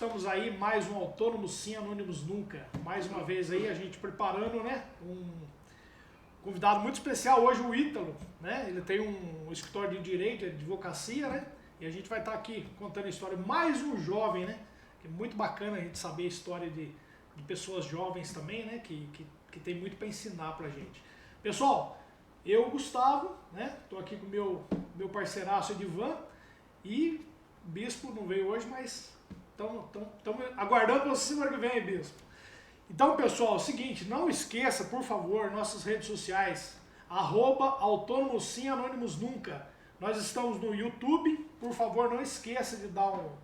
estamos aí, mais um Autônomos Sim, Anônimos Nunca. Mais uma vez aí, a gente preparando, né, um convidado muito especial hoje, o Ítalo, né? Ele tem um escritório de direito, de advocacia, né? E a gente vai estar aqui contando a história, mais um jovem, né? Que é muito bacana a gente saber a história de pessoas jovens também, né? Que tem muito para ensinar pra gente. Pessoal, eu, Gustavo, né? Tô aqui com o meu parceiraço Edivan e o Bispo não veio hoje, mas estamos aguardando você semana que vem, Bispo. Então, pessoal, é o seguinte, não esqueça, por favor, nossas redes sociais, @Autônomos Sim, Anônimos Nunca. Nós estamos no YouTube, por favor, não esqueça de dar o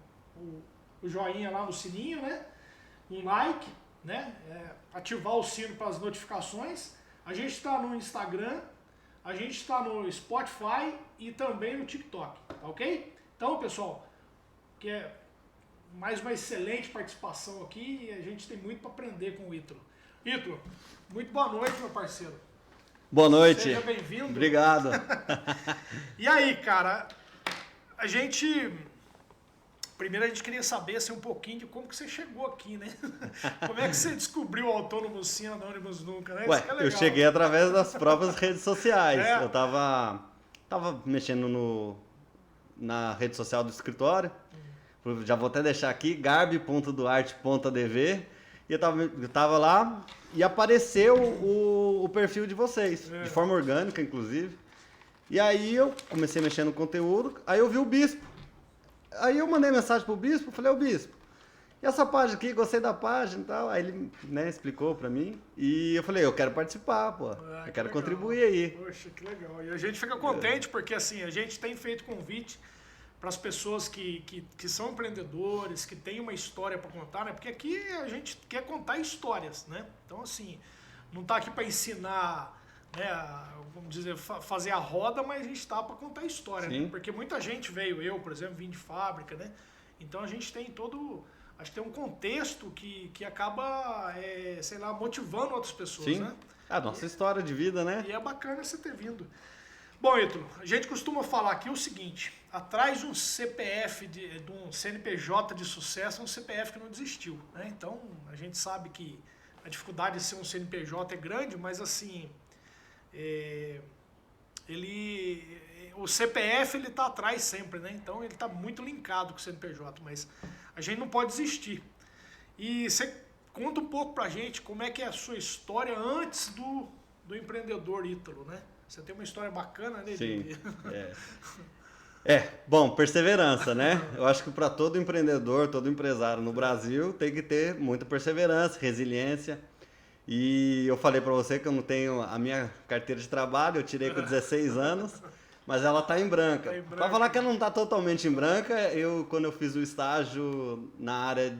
joinha lá no sininho, né? Um like, né? Ativar o sino para as notificações. A gente está no Instagram, a gente está no Spotify e também no TikTok, tá ok? Então, pessoal, que é mais uma excelente participação aqui e a gente tem muito para aprender com o Ítalo. Ítalo, muito boa noite, meu parceiro. Boa noite. Seja bem-vindo. Obrigado. E aí, cara, primeiro a gente queria saber assim, um pouquinho de como que você chegou aqui, né? Como é que você descobriu o Autônomos Sim, Anônimos Nunca, né? Ué, Isso que é legal. eu cheguei através das próprias redes sociais. É. Eu tava mexendo na rede social do escritório. Já vou até deixar aqui, garbi.duarte.adv. E eu tava lá e apareceu o perfil de vocês, de forma orgânica, inclusive. E aí eu comecei a mexer no conteúdo, aí eu vi o Bispo. Aí eu mandei mensagem pro Bispo, falei, ô Bispo, e essa página aqui, gostei da página e tal. Aí ele, né, explicou pra mim. E eu falei, eu quero participar, pô. Eu quero contribuir aí. Poxa, que legal. E a gente fica contente porque assim, a gente tem feito convite para as pessoas que são empreendedores, que têm uma história para contar, né? Porque aqui a gente quer contar histórias, né? Então, assim, não está aqui para ensinar, né, vamos dizer, fazer a roda, mas a gente está para contar história, né? Porque muita gente eu, por exemplo, vim de fábrica, né? Então a gente tem acho que tem um contexto que acaba, sei lá, motivando outras pessoas, né? A nossa história de vida, né? E é bacana você ter vindo. Bom, Ítalo, a gente costuma falar aqui o seguinte, atrás de um CPF, de um CNPJ de sucesso, é um CPF que não desistiu, né? Então, a gente sabe que a dificuldade de ser um CNPJ é grande, mas assim, o CPF ele está atrás sempre, né? Então, ele está muito linkado com o CNPJ, mas a gente não pode desistir. E você conta um pouco pra gente como é que é a sua história antes do empreendedor Ítalo, né? Você tem uma história bacana, né? Sim, bom, perseverança, né? Eu acho que para todo empreendedor, todo empresário no Brasil tem que ter muita perseverança, resiliência. E eu falei para você que eu não tenho a minha carteira de trabalho, eu tirei com 16 anos, mas ela tá em branca. Para falar que ela não está totalmente em branca, quando eu fiz o estágio na área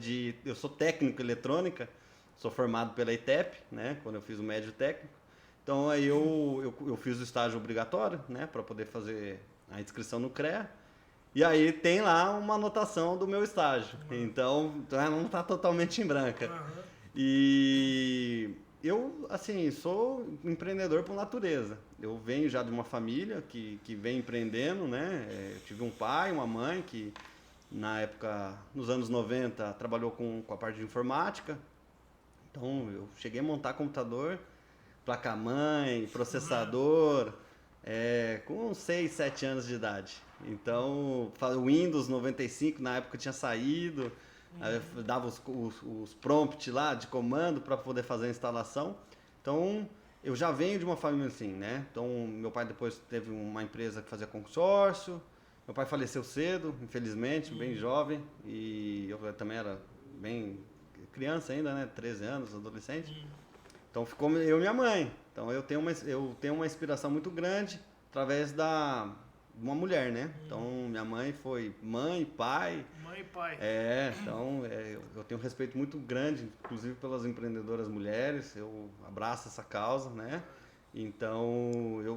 eu sou técnico em eletrônica, sou formado pela ITEP, né? Quando eu fiz o médio técnico. Então aí eu fiz o estágio obrigatório, né, para poder fazer a inscrição no CREA. E aí tem lá uma anotação do meu estágio. Então não está totalmente em branca. E eu, assim, sou empreendedor por natureza. Eu venho já de uma família que vem empreendendo, né? Eu tive um pai, uma mãe que na época, nos anos 90, trabalhou com a parte de informática. Então eu cheguei a montar computador, placa-mãe, processador, com 6, 7 anos de idade. Então, o Windows 95 na época tinha saído, dava os prompts lá de comando para poder fazer a instalação. Então, eu já venho de uma família assim, né? Então, meu pai depois teve uma empresa que fazia consórcio, meu pai faleceu cedo, infelizmente, bem jovem, e eu também era bem criança ainda, né? 13 anos, adolescente. Então ficou eu e minha mãe. Então eu tenho uma inspiração muito grande através de uma mulher, né? Então minha mãe foi mãe, pai. Mãe e pai. Então eu tenho um respeito muito grande, inclusive pelas empreendedoras mulheres. Eu abraço essa causa, né? Então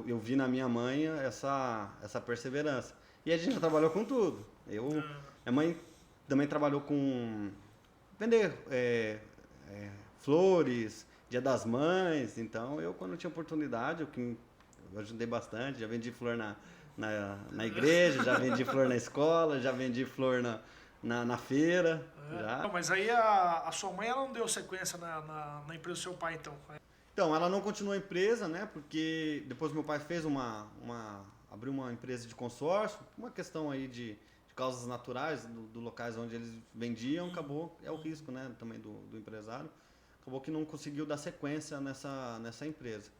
eu vi na minha mãe essa perseverança. E a gente já trabalhou com tudo. Minha mãe também trabalhou com vender flores, Dia das Mães. Então eu, quando tinha oportunidade, eu ajudei bastante, já vendi flor na igreja, já vendi flor na escola, já vendi flor na feira. Já. Não, mas aí a sua mãe ela não deu sequência na empresa do seu pai, então? Então, ela não continuou a empresa, né? Porque depois meu pai fez abriu uma empresa de consórcio, uma questão aí de causas naturais do locais onde eles vendiam, acabou, é o risco, né? Também do empresário. Acabou que não conseguiu dar sequência nessa empresa.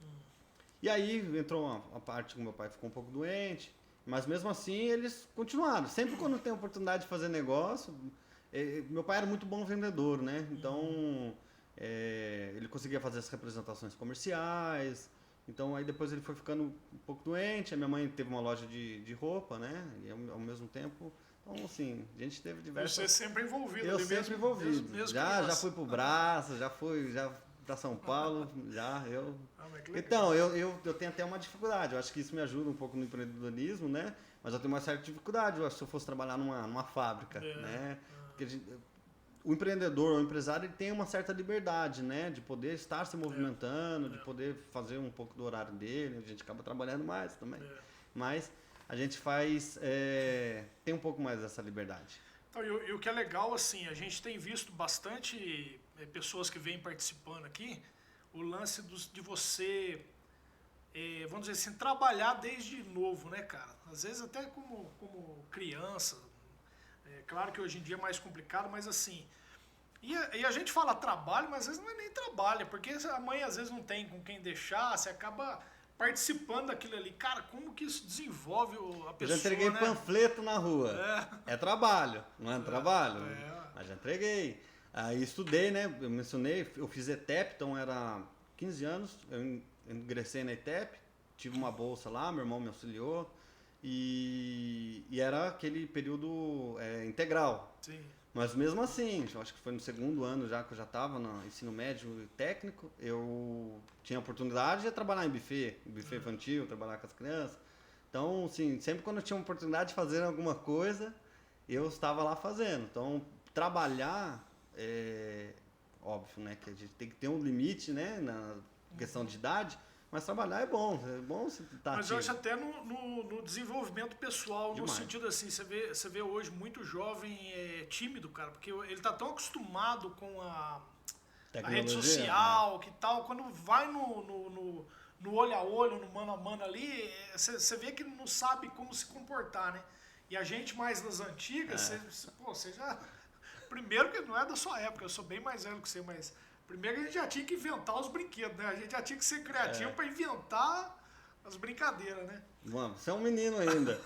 E aí entrou a parte que meu pai ficou um pouco doente, mas mesmo assim eles continuaram. Sempre quando tem a oportunidade de fazer negócio, meu pai era muito bom vendedor, né? Então ele conseguia fazer as representações comerciais. Então aí depois ele foi ficando um pouco doente. A minha mãe teve uma loja de roupa, né? E ao mesmo tempo, então assim, a gente teve diversas. Você sempre envolvido. Eu ali sempre mesmo, envolvido. mesmo Já fui pro Braço, já para São Paulo, mas que legal. Então, eu tenho até uma dificuldade. Eu acho que isso me ajuda um pouco no empreendedorismo, né? Mas eu tenho uma certa dificuldade, eu acho, se eu fosse trabalhar numa fábrica, né? Porque o empreendedor, o empresário, ele tem uma certa liberdade, né? De poder estar se movimentando, de poder fazer um pouco do horário dele. A gente acaba trabalhando mais também. Mas a gente tem um pouco mais dessa liberdade. Então, e o que é legal, assim, a gente tem visto bastante pessoas que vêm participando aqui, o lance de você, vamos dizer assim, trabalhar desde novo, né, cara? Às vezes até como criança, claro que hoje em dia é mais complicado, mas assim, e a gente fala trabalho, mas às vezes não é nem trabalho, porque a mãe às vezes não tem com quem deixar, você acaba participando daquilo ali. Cara, como que isso desenvolve a pessoa, Eu já entreguei panfleto na rua. É trabalho, não é trabalho? Mas já entreguei. Aí estudei, né? Eu mencionei, eu fiz ETEP, então era 15 anos, eu ingressei na ETEP, tive uma bolsa lá, meu irmão me auxiliou, e era aquele período integral. Sim. Mas mesmo assim, eu acho que foi no segundo ano já que eu já estava no ensino médio e técnico, eu tinha a oportunidade de trabalhar em buffet infantil, trabalhar com as crianças. Então, assim, sempre quando eu tinha a oportunidade de fazer alguma coisa, eu estava lá fazendo. Então, trabalhar, óbvio, né, que a gente tem que ter um limite, né, na questão de idade, mas trabalhar é bom você estar Mas ativo. eu acho até no desenvolvimento pessoal, Demais. no sentido assim, você vê hoje muito jovem tímido, cara, porque ele tá tão acostumado com a rede social, que tal, quando vai no olho a olho, no mano a mano ali, você vê que ele não sabe como se comportar, né? E a gente mais das antigas, você já... Primeiro que não é da sua época, eu sou bem mais velho que você, mas... Primeiro a gente já tinha que inventar os brinquedos, né? A gente já tinha que ser criativo para inventar as brincadeiras, né? Mano, você é um menino ainda,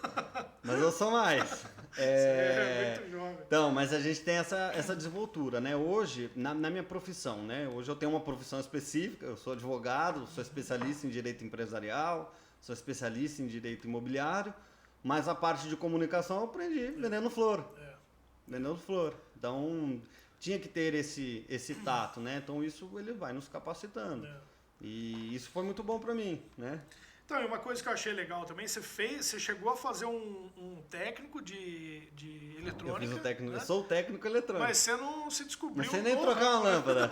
mas eu sou mais. Você é muito jovem. Então, mas a gente tem essa desenvoltura, né? Hoje, na minha profissão, né? Hoje eu tenho uma profissão específica, eu sou advogado, sou especialista em direito empresarial, sou especialista em direito imobiliário, mas a parte de comunicação eu aprendi vendendo flor. Vendendo flor. Então, tinha que ter esse tato, né? Então isso ele vai nos capacitando. E isso foi muito bom para mim, né? Então, e uma coisa que eu achei legal também, você chegou a fazer um técnico de eletrônica. Eu fiz o técnico, né? eu sou o técnico eletrônico. Mas você não se descobriu. Não sei nem trocar uma lâmpada.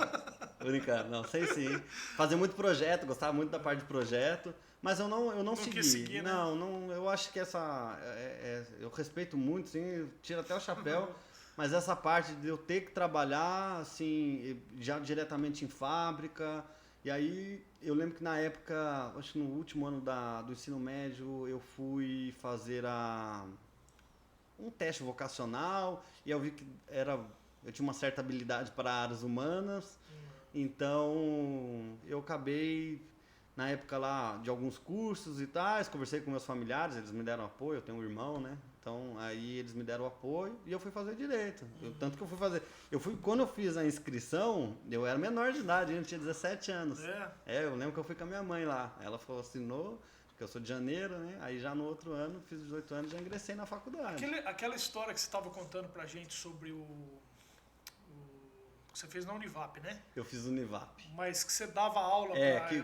Brincando, não, sei sim. Fazer muito projeto, gostava muito da parte de projeto, mas eu não segui. Quis seguir, né? Não, eu acho que eu respeito muito, sim, eu tiro até o chapéu. Mas essa parte de eu ter que trabalhar, assim, já diretamente em fábrica. E aí, eu lembro que na época, acho que no último ano do ensino médio, eu fui fazer um teste vocacional. E eu vi que eu tinha uma certa habilidade para áreas humanas. Então, eu acabei, na época lá, de alguns cursos e tais. Conversei com meus familiares, eles me deram apoio. Eu tenho um irmão, né? Então, aí eles me deram apoio e eu fui fazer direito. Tanto que eu fui fazer... Quando eu fiz a inscrição, eu era menor de idade, eu tinha 17 anos. Eu lembro que eu fui com a minha mãe lá. Ela falou, assinou, porque eu sou de janeiro, né? Aí já no outro ano, fiz 18 anos e já ingressei na faculdade. Aquela história que você estava contando pra gente sobre que você fez na Univap, né? Eu fiz Univap. Mas que você dava aula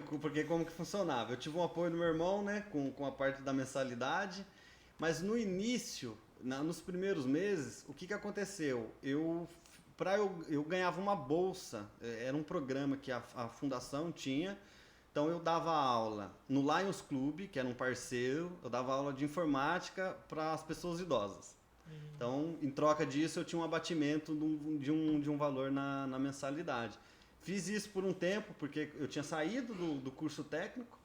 porque como que funcionava? Eu tive um apoio do meu irmão, né? Com a parte da mensalidade. Mas no início, nos primeiros meses, o que aconteceu? Eu ganhava uma bolsa, era um programa que a fundação tinha, então eu dava aula no Lions Club, que era um parceiro, eu dava aula de informática para as pessoas idosas. Então, em troca disso, eu tinha um abatimento de um valor na mensalidade. Fiz isso por um tempo, porque eu tinha saído do curso técnico.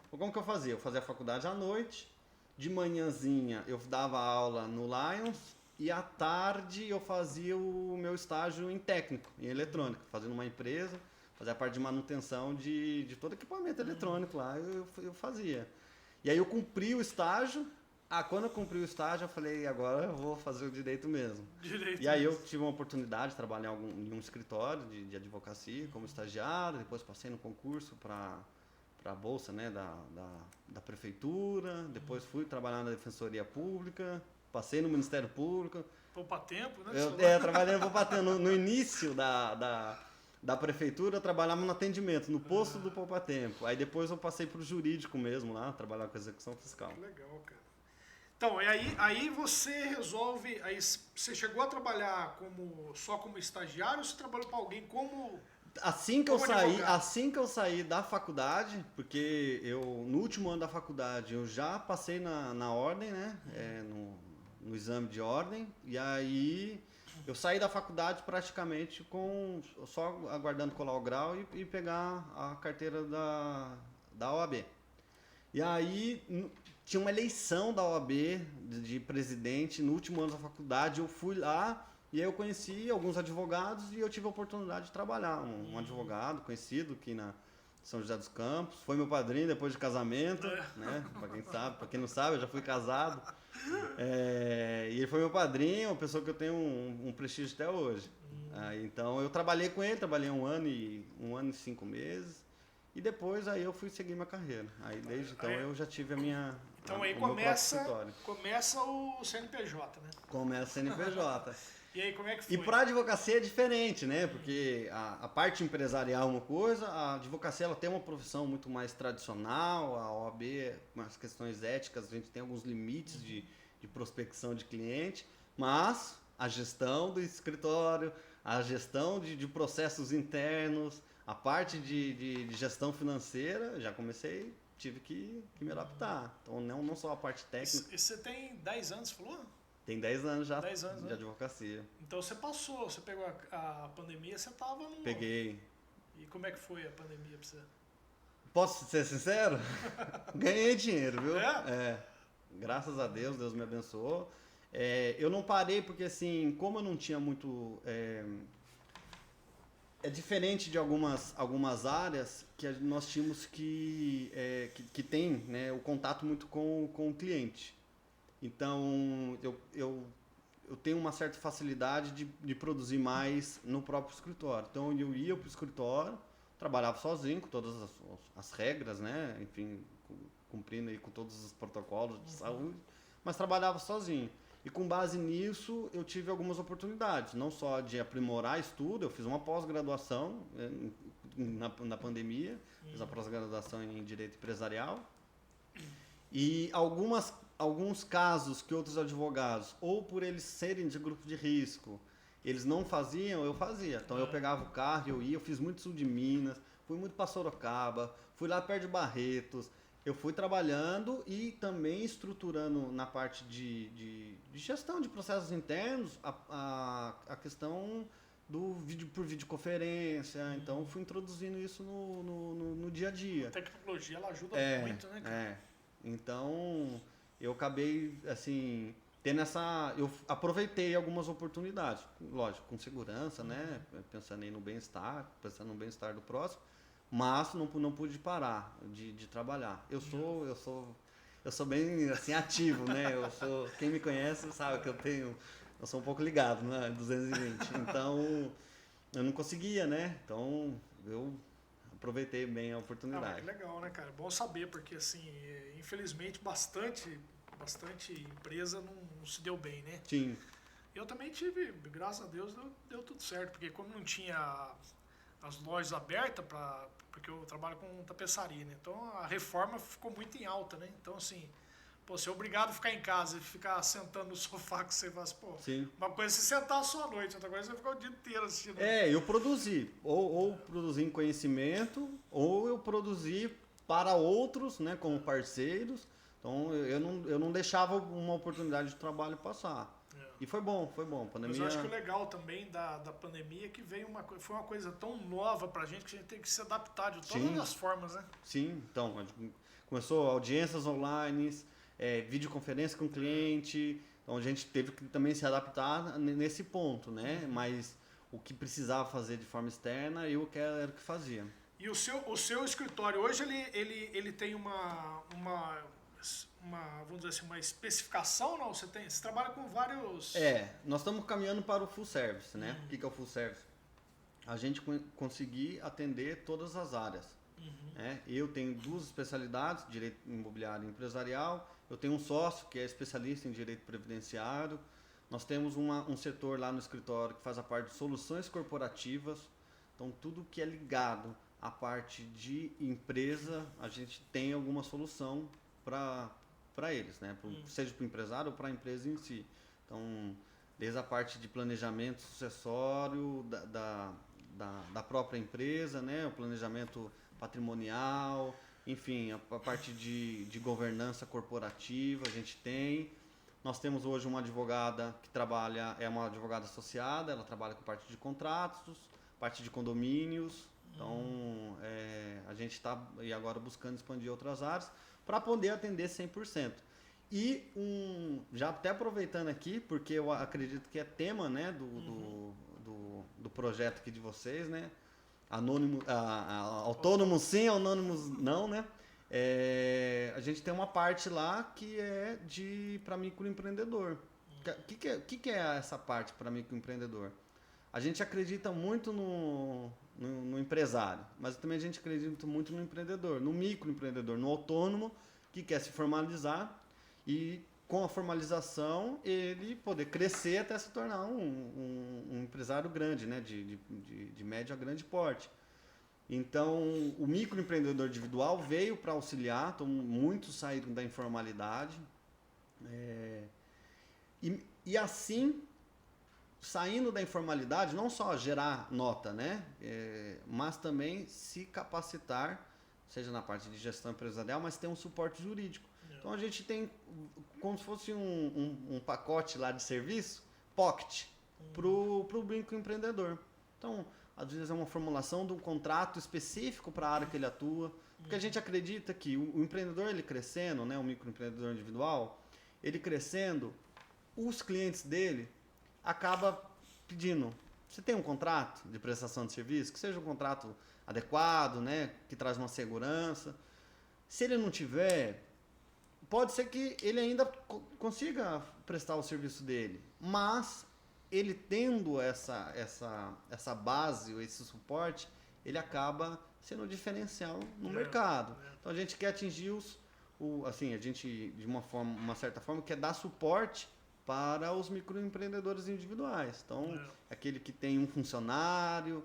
Como que eu fazia? Eu fazia a faculdade à noite, de manhãzinha eu dava aula no Lions, e à tarde eu fazia o meu estágio em técnico, em eletrônica, fazendo uma empresa, fazia a parte de manutenção de todo equipamento eletrônico lá, eu fazia. E aí eu cumpri o estágio. Quando eu cumpri o estágio, eu falei, agora eu vou fazer o direito mesmo. E aí eu tive uma oportunidade de trabalhar em um escritório de advocacia como estagiário, depois passei no concurso para a bolsa, né, da prefeitura, depois fui trabalhar na Defensoria Pública, passei no Ministério Público. Poupa tempo, né? Eu trabalhei no Poupa Tempo. No início da prefeitura, eu trabalhava no atendimento, no posto do Poupa Tempo. Aí depois eu passei para o jurídico mesmo lá, trabalhar com execução fiscal. Que legal, cara. Então, e aí você resolve, aí você chegou a trabalhar só como estagiário ou você trabalhou para alguém como Assim que eu saí da faculdade, porque no último ano da faculdade eu já passei na ordem, né? No exame de ordem, e aí eu saí da faculdade praticamente só aguardando colar o grau e pegar a carteira da OAB. E aí tinha uma eleição da OAB de presidente no último ano da faculdade, eu fui lá e aí eu conheci alguns advogados e eu tive a oportunidade de trabalhar. Um advogado conhecido aqui na São José dos Campos, foi meu padrinho depois de casamento, né? Para quem não sabe, eu já fui casado. E ele foi meu padrinho, uma pessoa que eu tenho um prestígio até hoje. Então eu trabalhei com ele, trabalhei um ano e 5 meses. E depois aí eu fui seguir minha carreira. Aí desde então eu já tive a minha. Então aí começa o CNPJ, né? Começa o CNPJ. E aí como é que foi? E para a advocacia é diferente, né? Porque a parte empresarial é uma coisa, a advocacia ela tem uma profissão muito mais tradicional, a OAB, com as questões éticas, a gente tem alguns limites de prospecção de cliente, mas a gestão do escritório, a gestão de processos internos, a parte de gestão financeira, já tive que me adaptar. Então, não só a parte técnica. E você tem 10 anos, falou? Tem 10 anos já 10 anos, de advocacia. Então você pegou a pandemia, você estava no... Peguei. E como é que foi a pandemia pra você? Posso ser sincero? Ganhei dinheiro, viu? É? Graças a Deus, Deus me abençoou. Eu não parei porque, assim, como eu não tinha muito... É diferente de algumas áreas que nós tínhamos que tem, né, o contato muito com o cliente. Então, eu tenho uma certa facilidade de produzir mais no próprio escritório. Então, eu ia para o escritório, trabalhava sozinho, com todas as regras, né, enfim, cumprindo aí com todos os protocolos de saúde, mas trabalhava sozinho. E com base nisso, eu tive algumas oportunidades, não só de aprimorar estudo, eu fiz uma pós-graduação na pandemia, fiz a pós-graduação em Direito Empresarial, e alguns casos que outros advogados, ou por eles serem de grupo de risco, eles não faziam, eu fazia. Então eu pegava o carro, eu fiz muito sul de Minas, fui muito para Sorocaba, fui lá perto de Barretos, eu fui trabalhando e também estruturando na parte de gestão de processos internos a questão do vídeo por videoconferência. Então fui introduzindo isso no dia a dia. A tecnologia ela ajuda muito, né, cara? Então eu acabei assim tendo eu aproveitei algumas oportunidades, lógico, com segurança, né? Pensando aí no bem-estar, pensando no bem-estar do próximo. Mas não pude parar de trabalhar. Eu sou bem assim ativo, né? Quem me conhece sabe que eu sou um pouco ligado, né? 220. Então eu não conseguia, né? Então eu aproveitei bem a oportunidade. Que legal, né, cara? Bom saber, porque assim, infelizmente bastante empresa não se deu bem, né? Sim. Eu também tive, graças a Deus, deu tudo certo, porque como não tinha as lojas abertas, porque eu trabalho com tapeçaria, né? Então a reforma ficou muito em alta, né? Então assim, você é obrigado a ficar em casa e ficar sentando no sofá que você faz, Sim. Uma coisa é você sentar só à noite, outra coisa é você ficar o dia inteiro assistindo. Eu produzi, ou produzi em conhecimento, ou eu produzi para outros, né, como parceiros. Então eu não deixava uma oportunidade de trabalho passar. E foi bom. A pandemia... Mas eu acho que o legal também da pandemia é que foi uma coisa tão nova pra gente que a gente tem que se adaptar de todas as formas, né? Sim, então, começou audiências online, videoconferência com o cliente, então a gente teve que também se adaptar nesse ponto, né? Mas o que precisava fazer de forma externa, era o que fazia. E o seu escritório hoje ele tem vamos dizer assim, uma especificação, não? Você trabalha com vários... Nós estamos caminhando para o full service, né? O que é o full service? A gente conseguir atender todas as áreas. Eu tenho 2 especialidades, direito imobiliário e empresarial. Eu tenho um sócio que é especialista em direito previdenciário. Nós temos um setor lá no escritório que faz a parte de soluções corporativas. Então, tudo que é ligado à parte de empresa, a gente tem alguma solução para eles, né? Seja para o empresário ou para a empresa em si. Então, desde a parte de planejamento sucessório da própria empresa, né? O planejamento patrimonial, enfim, a parte de governança corporativa a gente tem. Nós temos hoje uma advogada que trabalha, é uma advogada associada, ela trabalha com parte de contratos, parte de condomínios. Então, a gente está agora buscando expandir outras áreas para poder atender 100%. E já até aproveitando aqui, porque eu acredito que é tema, né, do projeto aqui de vocês, né? Autônomo sim, anônimos não, né? A gente tem uma parte lá que é para microempreendedor. O que é essa parte para microempreendedor? A gente acredita muito no empresário, mas também a gente acredita muito no empreendedor, no microempreendedor, no autônomo que quer se formalizar e com a formalização ele poder crescer até se tornar um empresário grande, né? de médio a grande porte. Então, o microempreendedor individual veio para auxiliar, então muitos saíram da informalidade. E assim, saindo da informalidade, não só gerar nota, né? Mas também se capacitar, seja na parte de gestão empresarial, mas ter um suporte jurídico. Então a gente tem como se fosse um pacote lá de serviço, pocket, para o microempreendedor. Então, às vezes é uma formulação de um contrato específico para a área que ele atua, porque a gente acredita que o empreendedor ele crescendo, né, o microempreendedor individual, ele crescendo, os clientes dele acaba pedindo, você tem um contrato de prestação de serviço, que seja um contrato adequado, né, que traz uma segurança. Se ele não tiver, pode ser que ele ainda consiga prestar o serviço dele, mas ele tendo essa base, esse suporte, ele acaba sendo um diferencial no mercado. Então a gente quer atingir assim, a gente de uma certa forma quer dar suporte para os microempreendedores individuais. Então, aquele que tem um funcionário,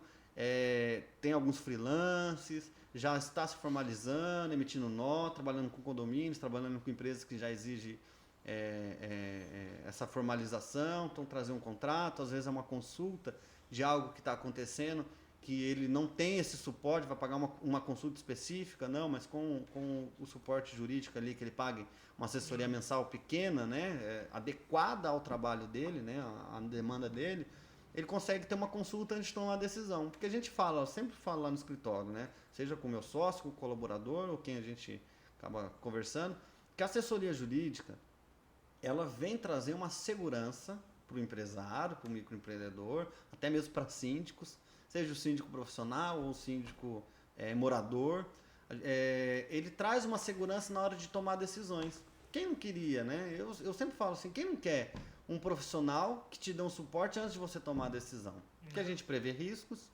tem alguns freelances, já está se formalizando, emitindo nota, trabalhando com condomínios, trabalhando com empresas que já exigem essa formalização, então trazer um contrato, às vezes é uma consulta de algo que está acontecendo, que ele não tem esse suporte, vai pagar uma consulta específica, não, mas com o suporte jurídico ali, que ele pague uma assessoria mensal pequena, né, adequada ao trabalho dele, né, à demanda dele, ele consegue ter uma consulta antes de tomar a decisão. Porque a gente eu sempre falo lá no escritório, né, seja com o meu sócio, com o colaborador, ou quem a gente acaba conversando, que a assessoria jurídica, ela vem trazer uma segurança para o empresário, para o microempreendedor, até mesmo para síndicos, seja o síndico profissional ou o síndico morador. Ele traz uma segurança na hora de tomar decisões. Quem não queria, né? Eu sempre falo assim, quem não quer um profissional que te dê um suporte antes de você tomar a decisão? Porque a gente prevê riscos,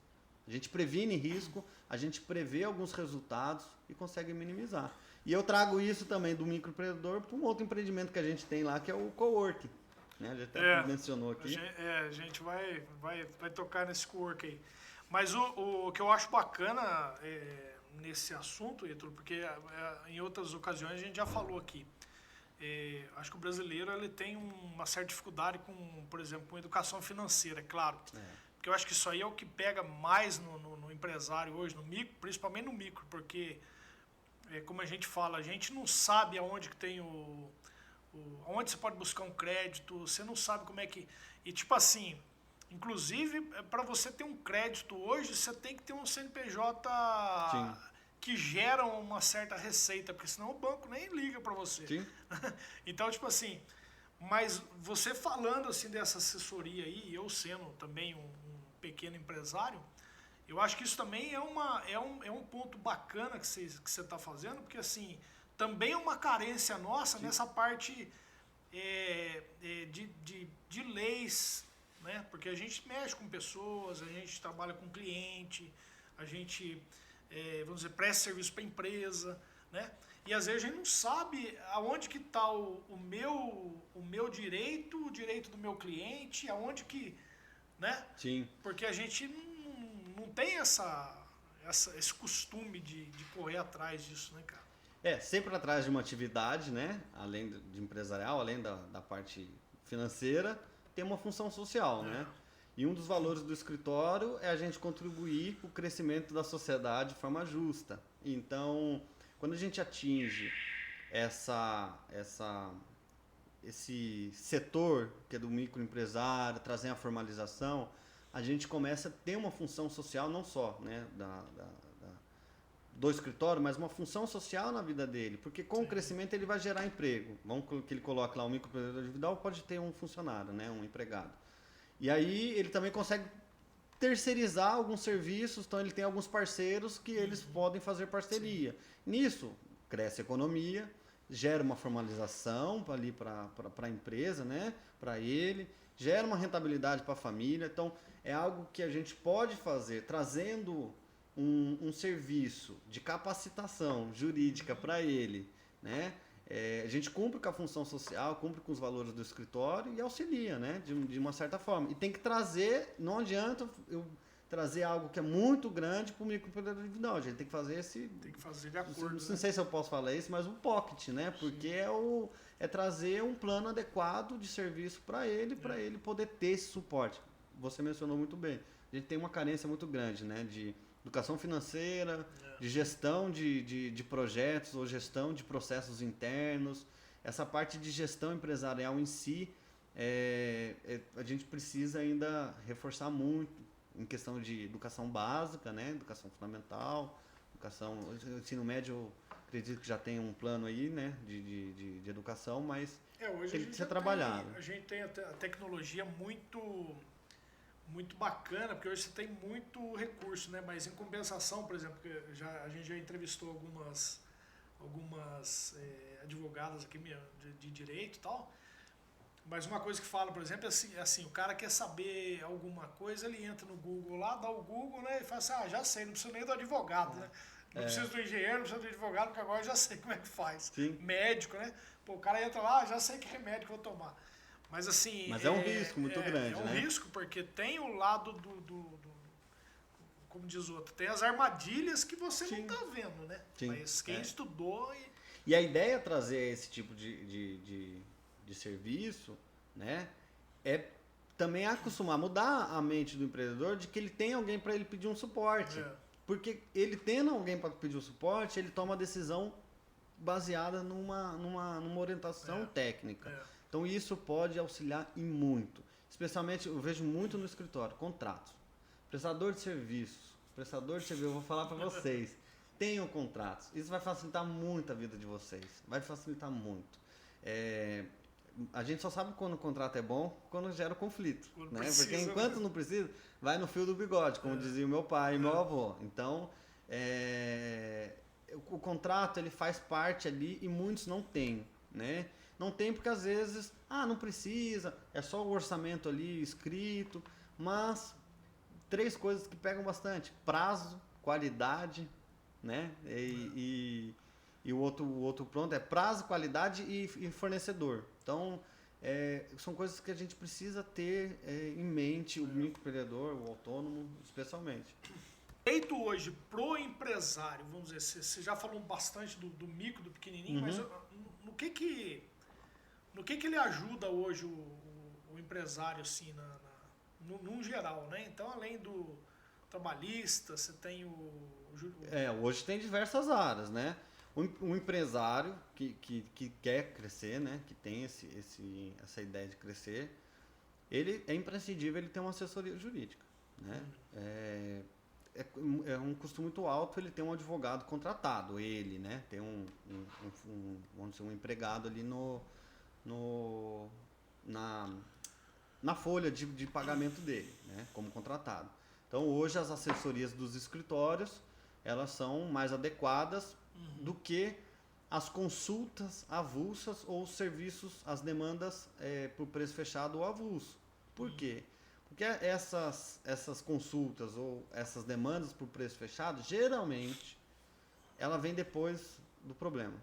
a gente previne risco, a gente prevê alguns resultados e consegue minimizar. E eu trago isso também do microempreendedor para um outro empreendimento que a gente tem lá, que é o coworking. Né? A gente até mencionou aqui. A gente vai tocar nesse coworking aí. Mas o que eu acho bacana nesse assunto, Ítalo, porque em outras ocasiões a gente já falou aqui, acho que o brasileiro ele tem uma certa dificuldade com, por exemplo, com educação financeira, é claro. Porque eu acho que isso aí é o que pega mais no empresário hoje, no micro, principalmente no micro, porque, como a gente fala, a gente não sabe aonde que tem onde você pode buscar um crédito, você não sabe como é que... E tipo assim, inclusive, para você ter um crédito hoje, você tem que ter um CNPJ Sim. que gera uma certa receita, porque senão o banco nem liga para você. Sim. Então, tipo assim, mas você falando assim dessa assessoria aí, eu sendo também um pequeno empresário, eu acho que isso também é um ponto bacana que você está fazendo, porque assim, também é uma carência nossa nessa parte de leis, né? Porque a gente mexe com pessoas, a gente trabalha com cliente, a gente, vamos dizer, presta serviço para empresa, né? E às vezes a gente não sabe aonde que está o meu direito, o direito do meu cliente, aonde que, né? Sim. Porque a gente não tem esse costume de correr atrás disso, né, cara? Sempre atrás de uma atividade, né? Além de empresarial, além da parte financeira, tem uma função social, né? E um dos valores do escritório é a gente contribuir para o crescimento da sociedade de forma justa. Então, quando a gente atinge esse setor que é do microempresário, trazer a formalização, a gente começa a ter uma função social não só, né, do escritório, mas uma função social na vida dele, porque com o crescimento ele vai gerar emprego. Vamos que ele coloque lá um microempreendedor individual, pode ter um funcionário, né, um empregado. E aí ele também consegue terceirizar alguns serviços, então ele tem alguns parceiros que eles podem fazer parceria. Nisso, cresce a economia, gera uma formalização ali para a empresa, né, para ele, gera uma rentabilidade para a família. Então, é algo que a gente pode fazer trazendo um serviço de capacitação jurídica para ele, né? A gente cumpre com a função social, cumpre com os valores do escritório e auxilia, né? De uma certa forma. E tem que trazer, não adianta eu trazer algo que é muito grande para o microempreendedor individual. A gente tem que fazer esse... Tem que fazer de acordo. Não sei se eu posso falar isso, mas o pocket, né? Porque é trazer um plano adequado de serviço para ele poder ter esse suporte. Você mencionou muito bem. A gente tem uma carência muito grande, né? De educação financeira, de gestão de projetos ou gestão de processos internos. Essa parte de gestão empresarial em si, a gente precisa ainda reforçar muito em questão de educação básica, né? Educação fundamental, ensino médio, acredito que já tem um plano aí, né? De educação, mas hoje tem que ser trabalhado. A gente tem a tecnologia muito bacana, porque hoje você tem muito recurso, né? Mas em compensação, por exemplo, a gente já entrevistou algumas advogadas aqui de direito e tal, mas uma coisa que fala, por exemplo, é assim, o cara quer saber alguma coisa, ele entra no Google lá, dá o Google, né? E fala assim, já sei, não preciso nem do advogado, né? Não preciso do engenheiro, não preciso do advogado, porque agora eu já sei como é que faz. Sim. Médico, né? Pô, o cara entra lá, já sei que remédio que eu vou tomar. Mas assim... Mas é um risco muito grande, né? É um risco, porque tem o lado como diz o outro, tem as armadilhas que você não tá vendo, né? Sim. Mas quem estudou... E a ideia é trazer esse tipo de serviço, né? É também acostumar, mudar a mente do empreendedor de que ele tem alguém para ele pedir um suporte. Porque ele tendo alguém para pedir um suporte, ele toma a decisão baseada numa orientação técnica. Então isso pode auxiliar em muito. Especialmente, eu vejo muito no escritório, contratos. Prestador de serviços, eu vou falar para vocês, tenham contratos. Isso vai facilitar muito a vida de vocês. Vai facilitar muito. A gente só sabe quando o contrato é bom, quando gera conflito. Né? Porque enquanto não precisa, vai no fio do bigode, como dizia o meu pai e meu avô. Então, o contrato ele faz parte ali e muitos não têm, né? Não tem porque às vezes, não precisa, é só o orçamento ali escrito, mas 3 coisas que pegam bastante: prazo, qualidade, né? E o outro ponto é prazo, qualidade e fornecedor. Então, são coisas que a gente precisa ter em mente, o microempreendedor, o autônomo, especialmente. Feito hoje pro empresário, vamos dizer, você já falou bastante do micro, do pequenininho, mas no que ele ajuda hoje o empresário, assim, no geral, né? Então, além do trabalhista, você tem hoje tem diversas áreas, né? Um empresário que quer crescer, né? Que tem essa ideia de crescer, ele é imprescindível ele ter uma assessoria jurídica, né? É um custo muito alto ele ter um advogado contratado, ele, né? Tem vamos dizer, um empregado ali na folha de pagamento dele, né? Como contratado. Então, hoje, as assessorias dos escritórios, elas são mais adequadas do que as consultas avulsas ou os serviços, as demandas por preço fechado ou avulso. Por quê? Porque essas consultas ou essas demandas por preço fechado, geralmente, ela vem depois do problema.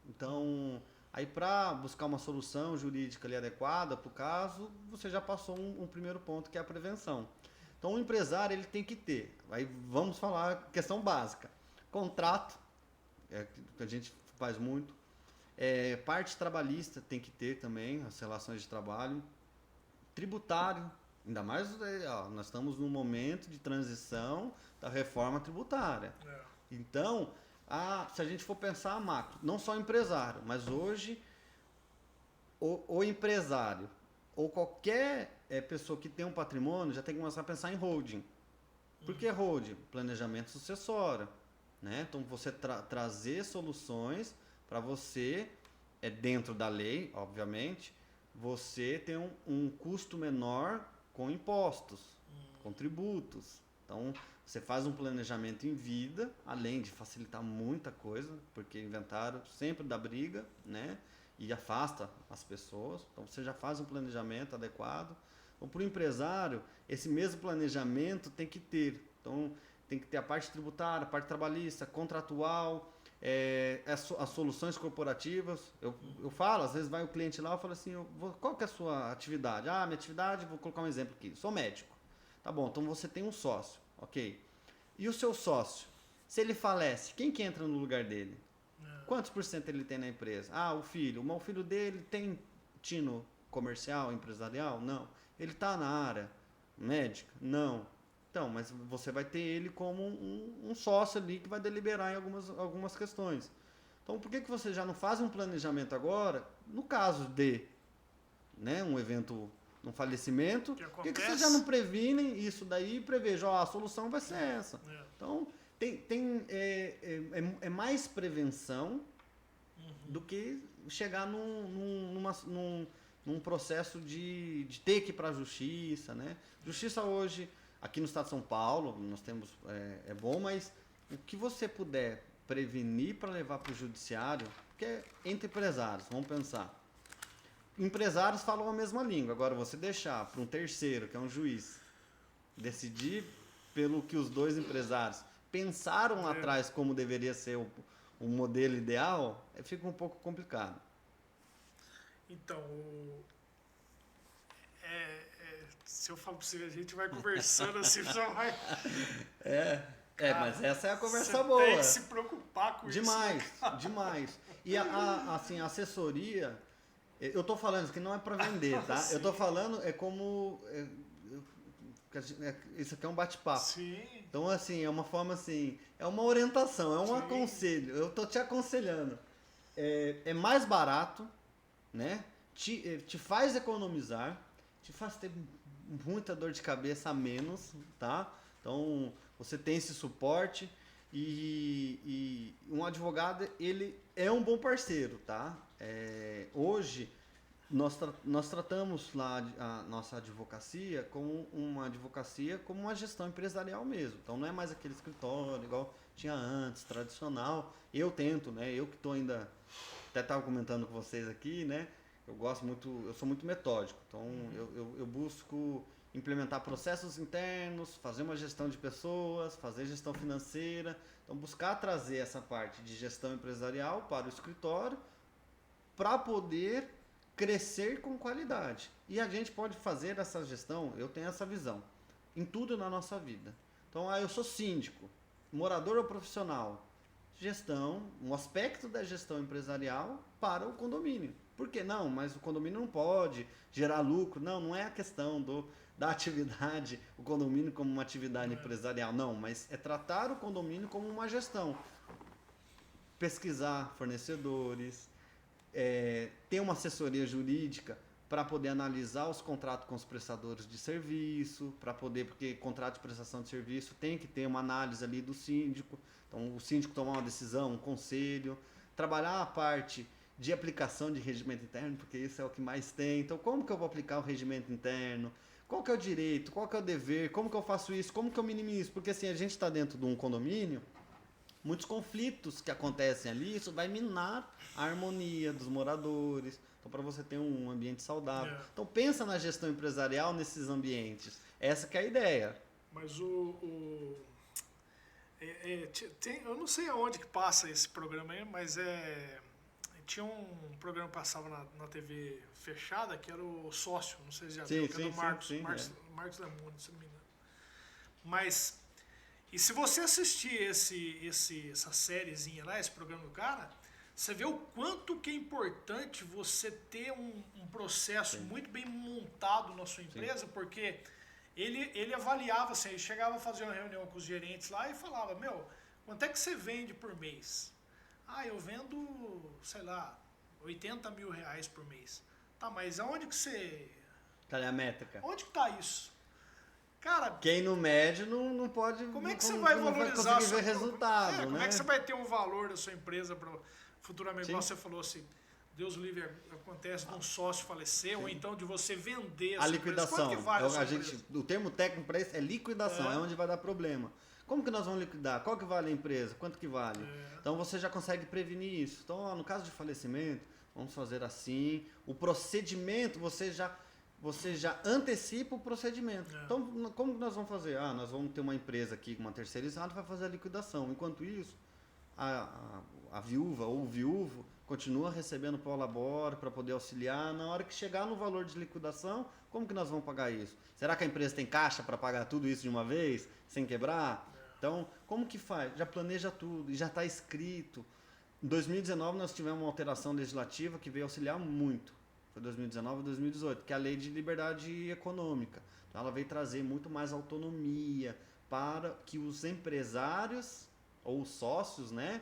Então, aí para buscar uma solução jurídica ali adequada para o caso, você já passou um primeiro ponto, que é a prevenção. Então, o empresário ele tem que ter, aí vamos falar questão básica, contrato, que a gente faz muito, parte trabalhista tem que ter também, as relações de trabalho, tributário, ainda mais, nós estamos num momento de transição da reforma tributária. Então, se a gente for pensar a macro, não só empresário, mas hoje o empresário ou qualquer pessoa que tem um patrimônio já tem que começar a pensar em holding. Por que holding? Planejamento sucessório. Né? Então, você trazer soluções para você, dentro da lei, obviamente, você ter um custo menor com impostos, com tributos. Então, você faz um planejamento em vida, além de facilitar muita coisa, porque inventário sempre dá briga, né? E afasta as pessoas. Então, você já faz um planejamento adequado. Então, para o empresário, esse mesmo planejamento tem que ter. Então, tem que ter a parte tributária, a parte trabalhista, contratual, as soluções corporativas. Eu falo, às vezes vai o cliente lá e fala assim, qual que é a sua atividade? Minha atividade, vou colocar um exemplo aqui, sou médico. Tá bom, então você tem um sócio, ok. E o seu sócio, se ele falece, quem que entra no lugar dele? Quantos por cento ele tem na empresa? O filho. Mas o filho dele tem tino comercial, empresarial? Não. Ele está na área médica? Não. Então, mas você vai ter ele como um sócio ali que vai deliberar em algumas questões. Então, por que você já não faz um planejamento agora, no caso de, né, um evento, um falecimento, por que você já não previne isso daí e preveja, a solução vai ser essa. Então, é mais prevenção do que chegar num processo de ter que ir para a justiça, né? Justiça hoje, aqui no estado de São Paulo, nós temos, bom, mas o que você puder prevenir para levar para o judiciário, que é entre empresários, vamos pensar. Empresários falam a mesma língua, agora você deixar para um terceiro, que é um juiz, decidir pelo que os dois empresários pensaram lá atrás como deveria ser o modelo ideal, fica um pouco complicado. Então, se eu falo pra você, a gente vai conversando assim, você vai... Mas essa é a conversa você boa. Tem que se preocupar com demais, isso. Demais, demais. E assim, a assessoria, eu tô falando que não é para vender, tá? Eu tô falando, como... isso aqui é um bate-papo. Sim. Então, assim, é uma forma assim, é uma orientação, é um aconselho. Eu tô te aconselhando. É mais barato, né? Te faz economizar, te faz ter muita dor de cabeça a menos, tá? Então, você tem esse suporte e um advogado, ele é um bom parceiro, tá? Hoje, nós tratamos lá a nossa advocacia como uma gestão empresarial mesmo. Então, não é mais aquele escritório igual tinha antes, tradicional. Eu tento, né? Eu que estou ainda... Até estava comentando com vocês aqui, né? Eu sou muito metódico. Então, eu busco implementar processos internos, fazer uma gestão de pessoas, fazer gestão financeira. Então, buscar trazer essa parte de gestão empresarial para o escritório para poder crescer com qualidade. E a gente pode fazer essa gestão, eu tenho essa visão, em tudo na nossa vida. Então, eu sou síndico, morador ou profissional, gestão, um aspecto da gestão empresarial para o condomínio. Por que não? Mas o condomínio não pode gerar lucro. Não é a questão da atividade, o condomínio como uma atividade empresarial. Não, mas é tratar o condomínio como uma gestão. pesquisar fornecedores, ter uma assessoria jurídica para poder analisar os contratos com os prestadores de serviço, porque contrato de prestação de serviço tem que ter uma análise ali do síndico, então o síndico tomar uma decisão, um conselho, trabalhar a parte de aplicação de regimento interno, porque isso é o que mais tem. Então, como que eu vou aplicar o regimento interno? Qual que é o direito? Qual que é o dever? Como que eu faço isso? Como que eu minimizo? Porque assim, a gente está dentro de um condomínio, muitos conflitos que acontecem ali, isso vai minar a harmonia dos moradores. Então, para você ter um ambiente saudável. Então, pensa na gestão empresarial nesses ambientes. Essa que é a ideia. Mas eu não sei aonde que passa esse programa aí, mas tinha um programa que passava na TV fechada, que era o Sócio, não sei se já viu, que é do Marcos Lemoine, se não me engano. Mas, e se você assistir essa sériezinha lá, esse programa do cara, você vê o quanto que é importante você ter um processo muito bem montado na sua empresa, porque ele avaliava, assim, ele chegava a fazer uma reunião com os gerentes lá e falava, quanto é que você vende por mês? Eu vendo, sei lá, 80 mil reais por mês. Tá, mas aonde que você... Cadê a métrica? Onde que tá isso? Cara... Quem não mede não pode... Como é que você vai valorizar... Não vai conseguir ver resultado, né? Como é que você vai ter um valor da sua empresa para futuramente, igual você falou assim, Deus o livre, acontece de um sócio falecer, ou então de você vender a liquidação. Quanto que vale o termo técnico para isso é liquidação, é onde vai dar problema. Como que nós vamos liquidar? Qual que vale a empresa? Quanto que vale? Então você já consegue prevenir isso. Então, no caso de falecimento, vamos fazer assim. O procedimento, você já antecipa o procedimento. Então, como que nós vamos fazer? Nós vamos ter uma empresa aqui, uma terceirizada, que vai fazer a liquidação. Enquanto isso, a viúva ou o viúvo continua recebendo prolabore para poder auxiliar. Na hora que chegar no valor de liquidação, como que nós vamos pagar isso? Será que a empresa tem caixa para pagar tudo isso de uma vez, sem quebrar? Então, como que faz? Já planeja tudo e já está escrito. Em 2019, nós tivemos uma alteração legislativa que veio auxiliar muito. Foi 2019 e 2018, que é a Lei de Liberdade Econômica. Então, ela veio trazer muito mais autonomia para que os empresários ou os sócios, né,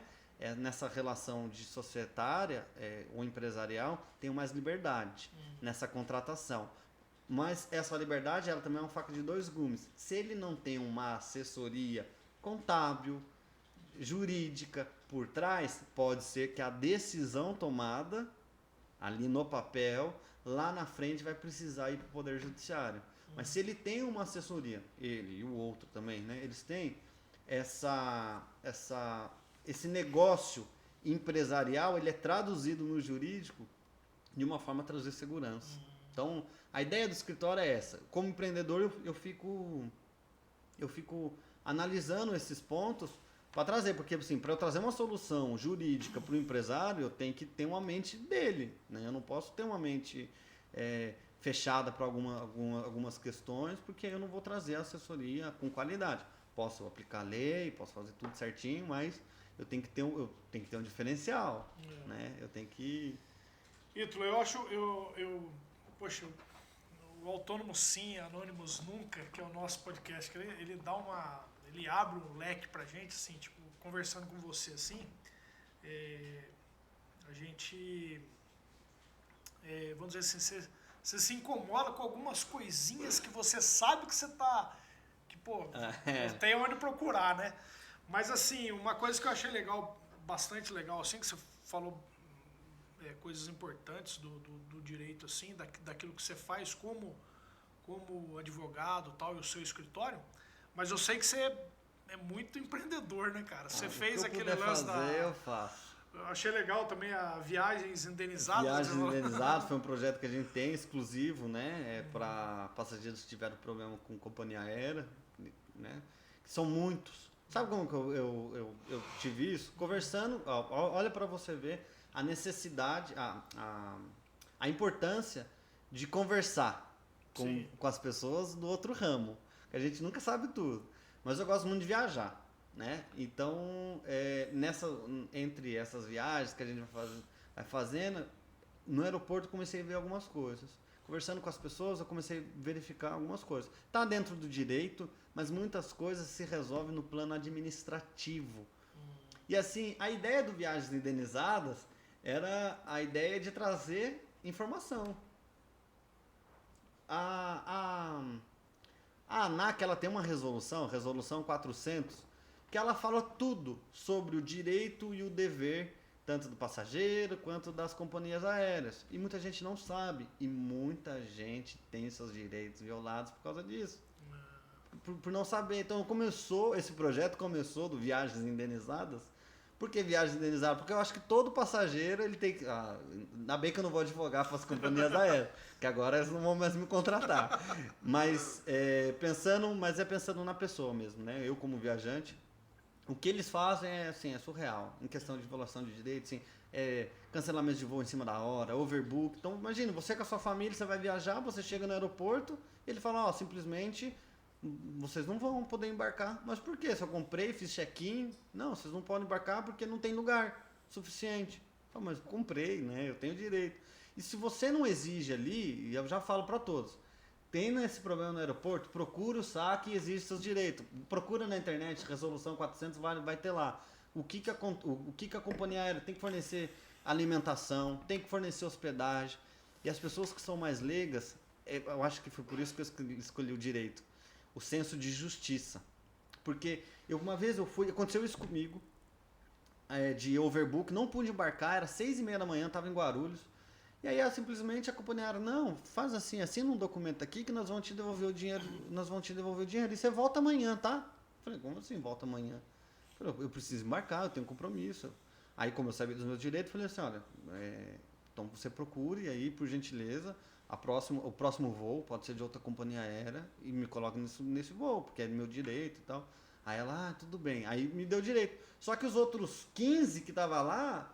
nessa relação de societária ou empresarial, tenham mais liberdade nessa contratação. Mas essa liberdade, ela também é uma faca de dois gumes. Se ele não tem uma assessoria contábil, jurídica por trás, pode ser que a decisão tomada ali no papel, lá na frente vai precisar ir para o Poder Judiciário. Mas se ele tem uma assessoria, ele e o outro também, né, eles têm esse negócio empresarial, ele é traduzido no jurídico de uma forma a trazer segurança. Então, a ideia do escritório é essa. Como empreendedor, eu fico analisando esses pontos para trazer, porque assim, para eu trazer uma solução jurídica para o empresário, eu tenho que ter uma mente dele, né? Eu não posso ter uma mente fechada para algumas questões, porque eu não vou trazer a assessoria com qualidade. Posso aplicar a lei, posso fazer tudo certinho, mas eu tenho que ter um diferencial, né? Eu tenho que... Ítalo, eu acho, poxa, o Autônomo Sim, Anônimos Nunca, que é o nosso podcast, ele abre um leque pra gente, assim, tipo, conversando com você, assim, a gente, vamos dizer assim, você se incomoda com algumas coisinhas que você sabe que você tá, que, pô, tem onde procurar, né? Mas, assim, uma coisa que eu achei legal, bastante legal, assim, que você falou coisas importantes do direito, assim, daquilo que você faz como advogado, tal, e o seu escritório, mas eu sei que você é muito empreendedor, né, cara? Você fez aquele lance eu faço. Eu achei legal também a Viagens Indenizadas. Viagens Indenizadas foi um projeto que a gente tem exclusivo, né? Para passageiros que tiveram problema com companhia aérea, né? Que são muitos. Sabe como que eu tive isso? Conversando, olha para você ver a necessidade, a importância de conversar com as pessoas do outro ramo. A gente nunca sabe tudo. Mas eu gosto muito de viajar, né? Então, entre essas viagens que a gente vai fazendo, no aeroporto eu comecei a ver algumas coisas. Conversando com as pessoas, eu comecei a verificar algumas coisas. Está dentro do direito, mas muitas coisas se resolvem no plano administrativo. E assim, a ideia do Viagens Indenizadas era a ideia de trazer informação. A ANAC, ela tem uma resolução 400, que ela fala tudo sobre o direito e o dever, tanto do passageiro quanto das companhias aéreas. E muita gente não sabe, e muita gente tem seus direitos violados por causa disso. Por não saber. Então esse projeto começou do Viagens Indenizadas. Por que Viagens Indenizadas? Porque eu acho que todo passageiro, ele tem que... ainda bem que eu não vou advogar para as companhias aéreas, que agora eles não vão mais me contratar. Mas pensando na pessoa mesmo, né? Eu como viajante, o que eles fazem é surreal, em questão de violação de direitos, cancelamento de voo em cima da hora, overbook. Então imagina, você com a sua família, você vai viajar, você chega no aeroporto, ele fala, simplesmente... vocês não vão poder embarcar. Mas por quê? Se eu comprei, fiz check-in, não, vocês não podem embarcar porque não tem lugar suficiente. Mas eu comprei, né? Eu tenho direito. E se você não exige ali, e eu já falo para todos, tendo esse problema no aeroporto, procura o saque e exige seus direitos. Procura na internet, resolução 400, vai ter lá. O que a companhia aérea tem que fornecer alimentação, tem que fornecer hospedagem. E as pessoas que são mais leigas, eu acho que foi por isso que eu escolhi o direito. O senso de justiça. Porque uma vez aconteceu isso comigo, de overbook, não pude embarcar, era 6h30 da manhã, estava em Guarulhos. E aí simplesmente a companhia aérea, não, faz assim, assina um documento aqui que nós vamos te devolver o dinheiro, e você volta amanhã, tá? Eu falei, como assim volta amanhã? Eu falei, eu preciso embarcar, eu tenho compromisso. Aí como eu sabia dos meus direitos, eu falei assim, olha, então você procure aí, por gentileza, o próximo voo pode ser de outra companhia aérea e me coloca nesse voo, porque é meu direito e tal. Aí ela, tudo bem. Aí me deu direito. Só que os outros 15 que estavam lá,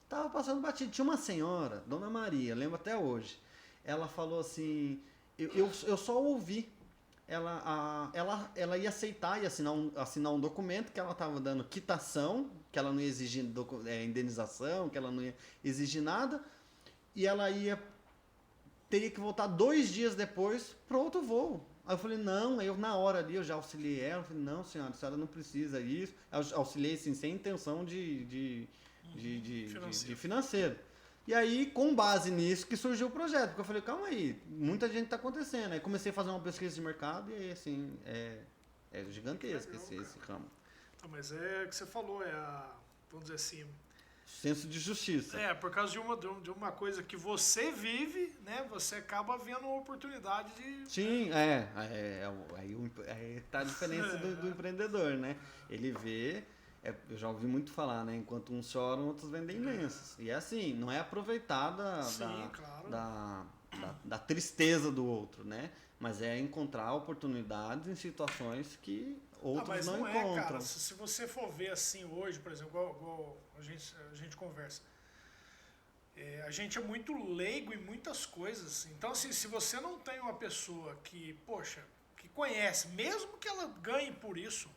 tava passando batido. Tinha uma senhora, Dona Maria, lembro até hoje. Ela falou assim, eu só ouvi. Ela ia aceitar e assinar um documento que ela estava dando quitação, que ela não ia exigir indenização, que ela não ia exigir nada. E ela teria que voltar 2 dias depois para outro voo. Aí eu falei, não, na hora ali eu já auxiliei ela. Eu falei, não, senhora, a senhora não precisa disso. Eu auxiliei assim, sem intenção de financeiro. E aí, com base nisso, que surgiu o projeto. Porque eu falei, calma aí, muita gente está acontecendo. Aí comecei a fazer uma pesquisa de mercado e aí, assim, é gigantesco esse ramo. Mas o que você falou, vamos dizer assim... senso de justiça. Por causa de uma coisa que você vive, né? Você acaba vendo uma oportunidade de... Sim, aí tá a diferença do empreendedor, né? Ele vê, eu já ouvi muito falar, né? Enquanto uns choram, outros vendem lenços. E é assim, não é aproveitar da tristeza do outro, né? Mas é encontrar oportunidades em situações que outros não encontram. Cara, se você for ver assim hoje, por exemplo, igual a gente conversa, a gente é muito leigo em muitas coisas. Então, assim, se você não tem uma pessoa que conhece, mesmo que ela ganhe por isso,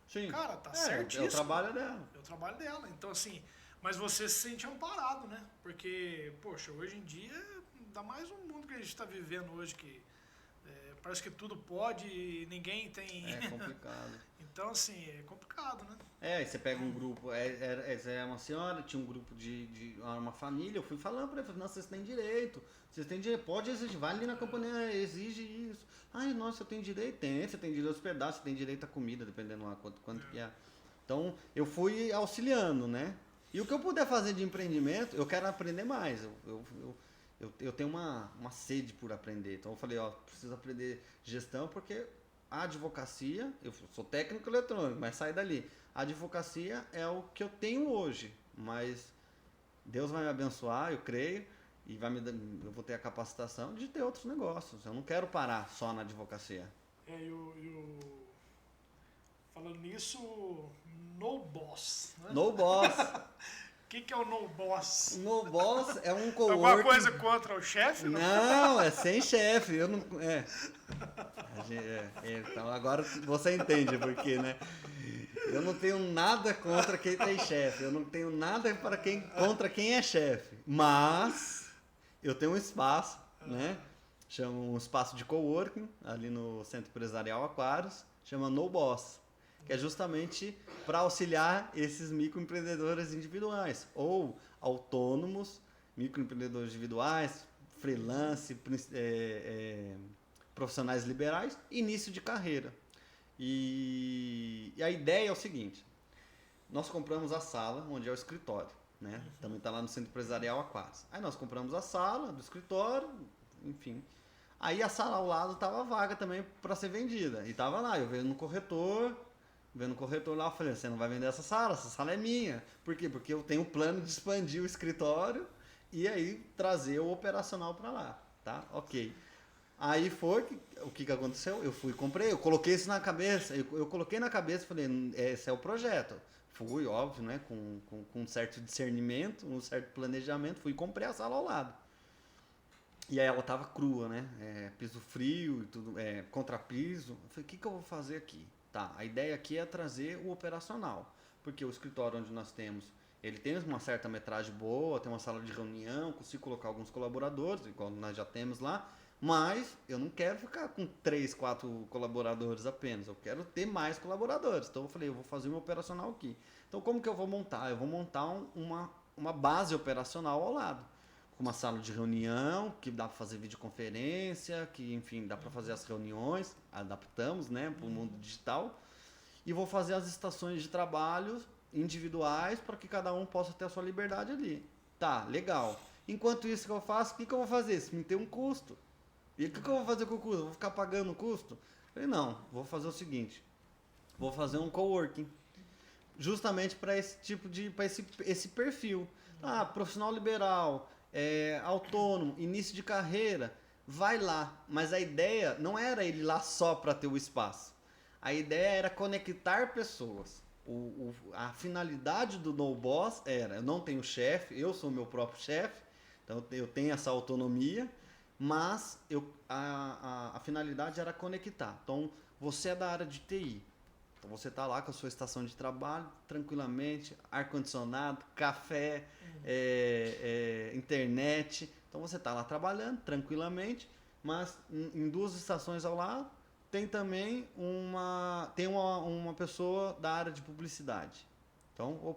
sim, cara, tá certíssimo. É o trabalho dela. É o trabalho dela. Então, assim, mas você se sente amparado, né? Porque, hoje em dia, ainda mais um mundo que a gente está vivendo hoje, que parece que tudo pode e ninguém tem... É complicado. Então, assim, é complicado, né? Aí você pega um grupo, uma senhora, tinha um grupo de uma família, eu fui falando pra ele, não, vocês têm direito, pode exigir, vai ali na companhia, exige isso. Ai, nossa, eu tenho direito? Você tem direito a hospedar, você tem direito a comida, dependendo lá quanto que é. Então, eu auxiliando, né? E o que eu puder fazer de empreendimento, eu quero aprender mais, eu tenho uma sede por aprender. Então eu falei, preciso aprender gestão porque a advocacia, eu sou técnico eletrônico, mas sai dali. A advocacia é o que eu tenho hoje, mas Deus vai me abençoar, eu creio, e eu vou ter a capacitação de ter outros negócios. Eu não quero parar só na advocacia. Falando nisso, no boss, né? No boss. O que é o no boss? No boss é um coworking. Alguma coisa contra o chefe? Não, é sem chefe. Eu não. Então agora você entende por quê, né? Eu não tenho nada contra quem tem chefe. Eu não tenho nada contra quem é chefe. Mas eu tenho um espaço, né? Chama um espaço de coworking ali no Centro Empresarial Aquários. Chama No Boss. que é justamente para auxiliar esses microempreendedores individuais ou autônomos, microempreendedores individuais, freelance, profissionais liberais, início de carreira. E a ideia é o seguinte: nós compramos a sala onde é o escritório, né? Também está lá no Centro Empresarial Aquários. Aí nós compramos a sala do escritório, enfim. Aí a sala ao lado estava vaga também para ser vendida. E estava lá, eu vendo no corretor lá, eu falei: você não vai vender essa sala é minha. Por quê? Porque eu tenho o plano de expandir o escritório e aí trazer o operacional para lá, tá? Ok. Aí foi, o que aconteceu? Eu fui, comprei, eu coloquei isso na cabeça, eu coloquei na cabeça e falei: esse é o projeto. Fui, óbvio, né, com um certo discernimento, um certo planejamento, fui e comprei a sala ao lado. E aí ela tava crua, né, piso frio e tudo, contrapiso. Eu falei: o que eu vou fazer aqui? Tá, a ideia aqui é trazer o operacional, porque o escritório onde nós temos, ele tem uma certa metragem boa, tem uma sala de reunião, consigo colocar alguns colaboradores, igual nós já temos lá. Mas eu não quero ficar com 3, 4 colaboradores apenas. Eu quero ter mais colaboradores. Então eu falei: eu vou fazer um operacional aqui. Então como que eu vou montar? Eu vou montar uma base operacional ao lado. Com uma sala de reunião, que dá para fazer videoconferência, que enfim, dá para fazer as reuniões. Adaptamos, né, para o mundo digital. E vou fazer as estações de trabalho individuais para que cada um possa ter a sua liberdade ali. Tá, legal. Enquanto isso que eu faço, o que eu vou fazer? Isso me tem um custo. E o que eu vou fazer com o custo? Vou ficar pagando o custo? Eu falei: não, vou fazer o seguinte, vou fazer um coworking, justamente para esse tipo de, para esse perfil. Profissional liberal, autônomo, início de carreira, vai lá. Mas a ideia não era ele ir lá só para ter o espaço. A ideia era conectar pessoas. A finalidade do No Boss era: eu não tenho chefe, eu sou meu próprio chefe, então eu tenho essa autonomia. Mas a finalidade era conectar. Então, você é da área de TI. Então, você está lá com a sua estação de trabalho, tranquilamente, ar-condicionado, café, internet. Então, você está lá trabalhando tranquilamente, mas em 2 estações ao lado, tem também uma pessoa da área de publicidade. Então,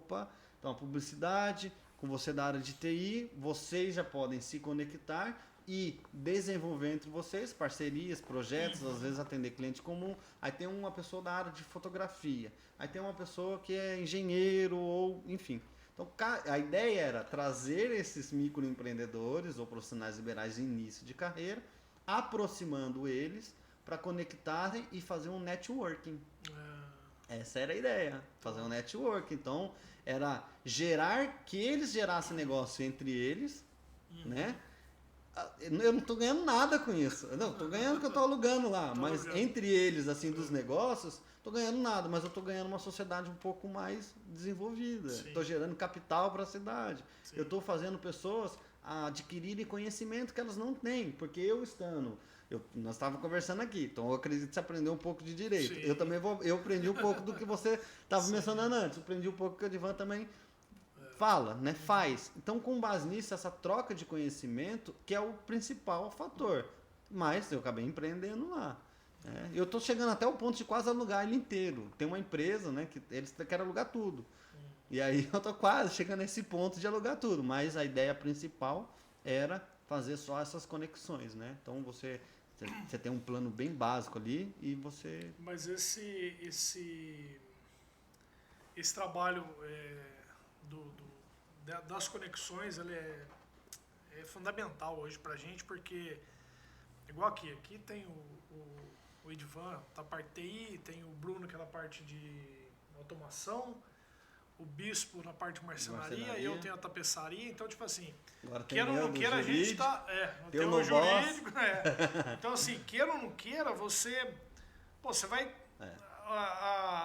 então a publicidade, com você da área de TI, vocês já podem se conectar e desenvolver entre vocês parcerias, projetos, às vezes atender cliente comum. Aí tem uma pessoa da área de fotografia, aí tem uma pessoa que é engenheiro, ou enfim. Então a ideia era trazer esses microempreendedores ou profissionais liberais de início de carreira, aproximando eles para conectarem e fazer um networking. Essa era a ideia, fazer um networking. Então era que eles gerassem negócio entre eles, né? Eu não estou ganhando nada com isso. Não, estou ganhando que eu estou alugando lá. Mas entre eles, assim, dos negócios, estou ganhando nada. Mas eu estou ganhando uma sociedade um pouco mais desenvolvida. Estou gerando capital para a cidade. Sim. Eu estou fazendo pessoas adquirirem conhecimento que elas não têm. Porque nós estávamos conversando aqui, então eu acredito que você aprendeu um pouco de direito. Sim. Eu aprendi um pouco do que você estava mencionando antes. Eu aprendi um pouco que o Edivan também fala, né? Faz. Então, com base nisso, essa troca de conhecimento, que é o principal fator. Mas eu acabei empreendendo lá. Eu estou chegando até o ponto de quase alugar ele inteiro. Tem uma empresa, né, que eles querem alugar tudo. E aí eu estou quase chegando nesse ponto de alugar tudo. Mas a ideia principal era fazer só essas conexões, né? Então você tem um plano bem básico ali e você... Mas esse trabalho das conexões, ele é fundamental hoje pra gente, porque igual aqui tem o Edivan da parte TI, tem o Bruno que é da parte de automação, o Bispo na parte de marcenaria, eu tenho a tapeçaria, então tipo assim, queira ou não queira, a gente tá... tem o jurídico, Então assim, queira ou não queira, você vai...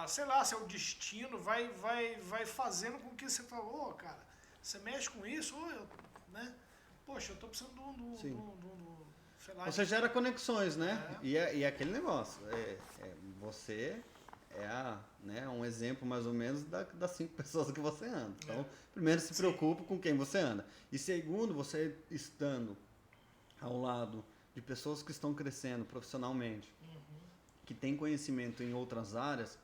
sei lá, seu destino vai fazendo com que você fala: cara, você mexe com isso, né? Poxa, eu tô precisando sei lá. Você gera conexões, né? E é aquele negócio. Você né, um exemplo mais ou menos das 5 pessoas que você anda. Então, primeiro se preocupe com quem você anda. E segundo, você estando ao lado de pessoas que estão crescendo profissionalmente, que têm conhecimento em outras áreas,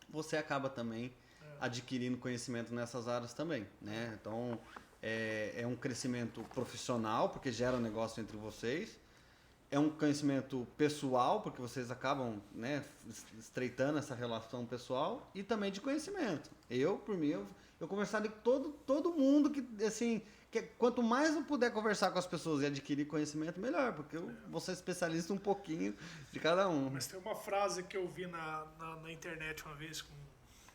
você acaba também adquirindo conhecimento nessas áreas também, né? Então, é um crescimento profissional, porque gera um negócio entre vocês. É um conhecimento pessoal, porque vocês acabam, né, estreitando essa relação pessoal. E também de conhecimento. Por mim, eu conversaria com todo mundo que, assim... quanto mais eu puder conversar com as pessoas e adquirir conhecimento, melhor, porque eu vou ser especialista um pouquinho de cada um. Mas tem uma frase que eu vi na internet uma vez,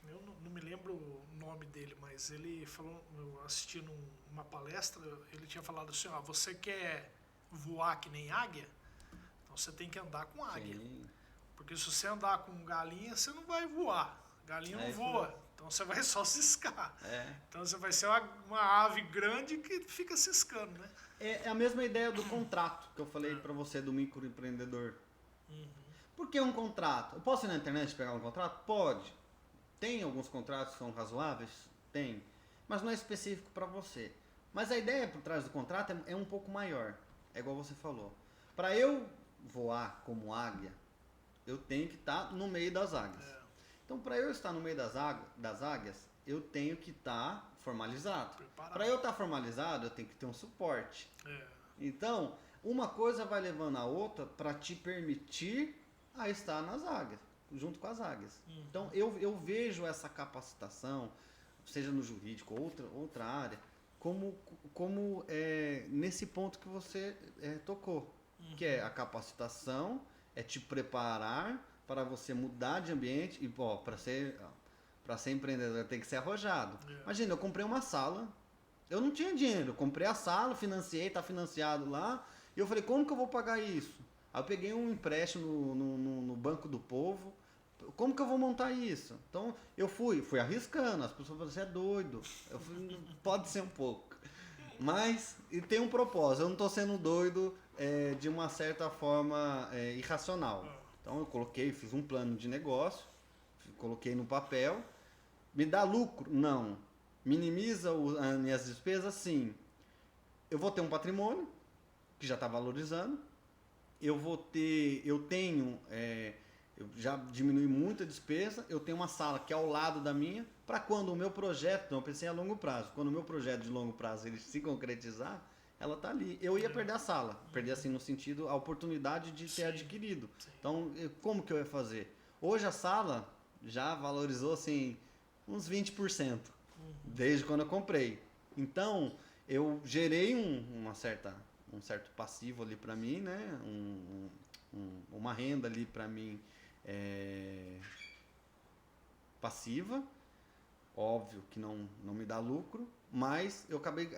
eu não me lembro o nome dele, mas ele falou, eu assisti numa palestra, ele tinha falado assim, ó, você quer voar que nem águia? Então você tem que andar com águia. Sim. Porque se você andar com galinha, você não vai voar. Galinha não voa. Então você vai só ciscar. Então você vai ser uma ave grande que fica ciscando, né? É a mesma ideia do contrato que eu falei para você do microempreendedor. Por que um contrato? Eu posso ir na internet pegar um contrato? Pode. Tem alguns contratos que são razoáveis? Tem. Mas não é específico para você. Mas a ideia por trás do contrato é um pouco maior. É igual você falou. Para eu voar como águia, eu tenho que estar no meio das águias. Então, para eu estar no meio das águias, eu tenho que estar formalizado. Para eu estar formalizado, eu tenho que ter um suporte. Então, uma coisa vai levando a outra para te permitir a estar nas águias, junto com as águias. Então, eu vejo essa capacitação, seja no jurídico ou outra área, como nesse ponto que você tocou, que é a capacitação, é te preparar para você mudar de ambiente e para ser empreendedor tem que ser arrojado. Imagina, eu comprei uma sala, eu não tinha dinheiro, eu comprei a sala, financiei, está financiado lá, e eu falei, como que eu vou pagar isso? Aí eu peguei um empréstimo no Banco do Povo, como que eu vou montar isso? Então eu fui arriscando, as pessoas falaram, você é doido. Eu falei, pode ser um pouco. Mas e tem um propósito, eu não estou sendo doido de uma certa forma irracional. Então eu fiz um plano de negócio, coloquei no papel. Me dá lucro? Não. Minimiza as minhas despesas? Sim. Eu vou ter um patrimônio que já está valorizando. Eu já diminui muita despesa, eu tenho uma sala que é ao lado da minha, para quando o meu projeto, não, eu pensei a longo prazo, quando o meu projeto de longo prazo ele se concretizar, ela tá ali. Eu ia perder a sala, perder assim no sentido, a oportunidade de ter adquirido. Então, como que eu ia fazer? Hoje a sala já valorizou assim uns 20%, desde quando eu comprei. Então, eu gerei um certo passivo ali para mim, né? Uma renda ali para mim passiva, óbvio que não me dá lucro, mas eu acabei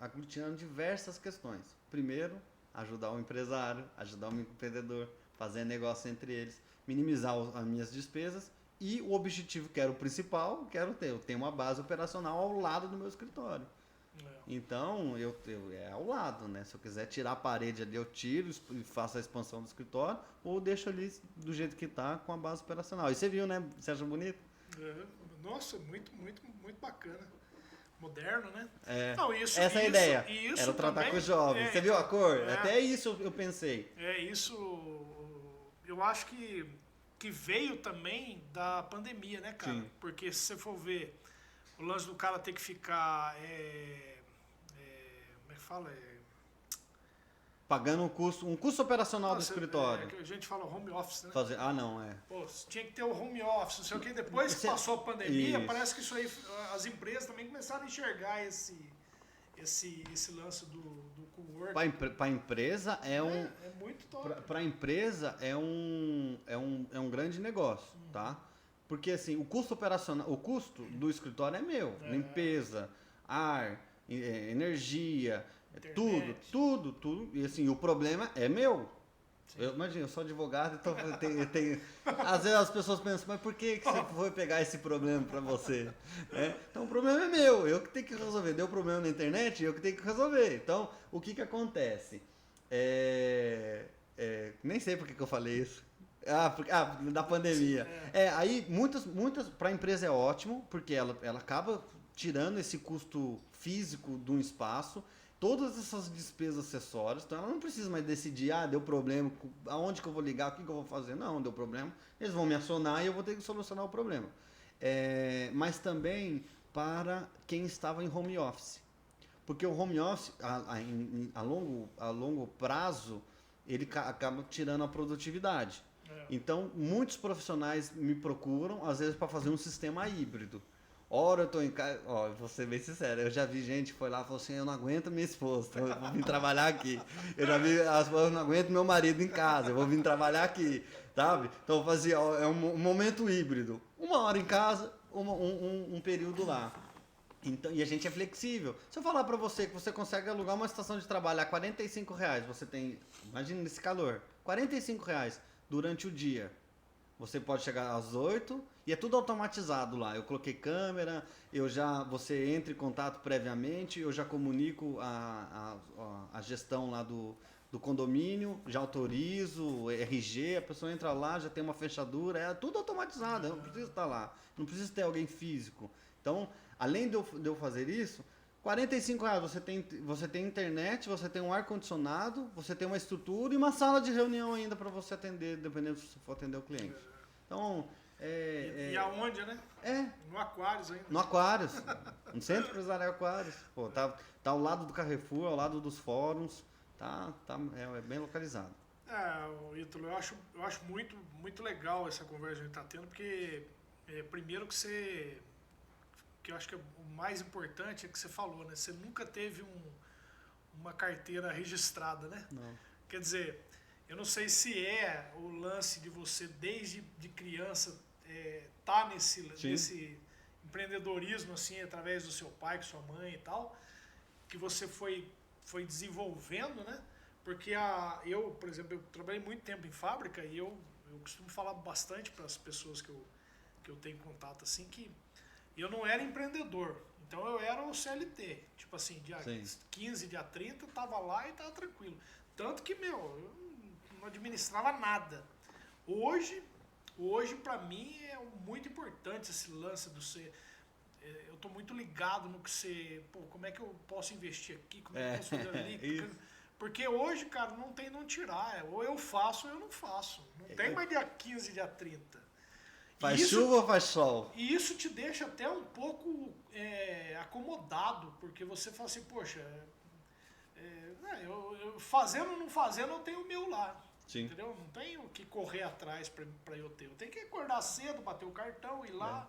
aglutinando diversas questões. Primeiro, ajudar o empresário, ajudar o empreendedor, fazer negócio entre eles, minimizar as minhas despesas e o objetivo que era o principal, eu tenho uma base operacional ao lado do meu escritório. Então, é ao lado, né? Se eu quiser tirar a parede ali, eu tiro e faço a expansão do escritório, ou deixo ali do jeito que está com a base operacional. E você viu, né? Você acha bonito? Nossa, muito, muito, muito bacana. Moderno, né? Não, essa é a ideia. Era tratar com os jovens. Você viu a cor? Até isso eu pensei. Isso eu acho que veio também da pandemia, né, cara? Sim. Porque se você for ver o lance do cara ter que ficar como é que fala? Pagando um custo operacional do escritório. Que a gente fala home office, né? Não, Pô, tinha que ter o home office, não sei o que. Depois que passou a pandemia, parece que isso aí, as empresas também começaram a enxergar esse lance do co-work. Para a empresa é muito top. Para a empresa é um grande negócio, tá? Porque assim, o custo operacional, o custo do escritório é meu. Limpeza, ar, energia, tudo. E assim, o problema é meu. Imagina, eu sou advogado, então eu tenho... Às vezes as pessoas pensam, mas por que você foi pegar esse problema para você? Então o problema é meu, eu que tenho que resolver. Deu problema na internet, eu que tenho que resolver. Então, o que acontece? Nem sei por que eu falei isso. Da pandemia. Aí muitas para a empresa é ótimo, porque ela acaba tirando esse custo físico de um espaço todas essas despesas acessórias, então ela não precisa mais decidir, deu problema, aonde que eu vou ligar, o que eu vou fazer. Não, deu problema, eles vão me acionar e eu vou ter que solucionar o problema. Mas também para quem estava em home office. Porque o home office, a longo prazo, ele acaba tirando a produtividade. Então, muitos profissionais me procuram, às vezes, para fazer um sistema híbrido. Ora eu tô em casa, vou ser bem sincero, eu já vi gente que foi lá e falou assim, eu não aguento minha esposa, então eu vou vir trabalhar aqui. Eu já vi, eu não aguento meu marido em casa, eu vou vir trabalhar aqui, sabe? Então eu fazia, é um momento híbrido, 1 hora em casa, um período lá. Então, e a gente é flexível. Se eu falar para você que você consegue alugar uma estação de trabalho a R$45, você tem, imagina nesse calor, R$45 durante o dia. Você pode chegar às 8 e é tudo automatizado lá. Eu coloquei câmera, você entra em contato previamente, eu já comunico a gestão lá do condomínio, já autorizo, RG, a pessoa entra lá, já tem uma fechadura, é tudo automatizado, eu não preciso estar lá, não preciso ter alguém físico. Então, além de eu fazer isso, R$45 você tem internet, você tem um ar-condicionado, você tem uma estrutura e uma sala de reunião ainda para você atender, dependendo se você for atender o cliente. Então, e aonde, né? No Aquários ainda. No Aquários, no Centro Empresarial Aquários. Pô, tá ao lado do Carrefour, ao lado dos fóruns, é bem localizado. Ítalo, eu acho muito, muito legal essa conversa que a gente está tendo, porque primeiro que eu acho que o mais importante é que você falou, né? Você nunca teve uma carteira registrada, né? Não. Quer dizer, eu não sei se é o lance de você, desde de criança, tá nesse empreendedorismo, assim, através do seu pai, com sua mãe e tal, que você foi desenvolvendo, né? Porque eu, por exemplo, eu trabalhei muito tempo em fábrica e eu costumo falar bastante para as pessoas que eu tenho contato, assim, que eu não era empreendedor, então eu era o CLT. Tipo assim, dia 15, dia 30, eu tava lá e tava tranquilo. Tanto que, eu não administrava nada. Hoje para mim, é muito importante esse lance do ser... Eu tô muito ligado no que você... como é que eu posso investir aqui, como é que eu posso fazer ali... Porque hoje, cara, não tem não tirar. Ou eu faço ou eu não faço. Não tem mais dia 15, dia 30. Faz chuva ou faz sol? E isso te deixa até um pouco acomodado, porque você fala assim, poxa, eu fazendo ou não fazendo, eu tenho o meu lá. Sim. Entendeu? Não tenho que correr atrás para eu ter. Eu tenho que acordar cedo, bater o cartão, ir lá.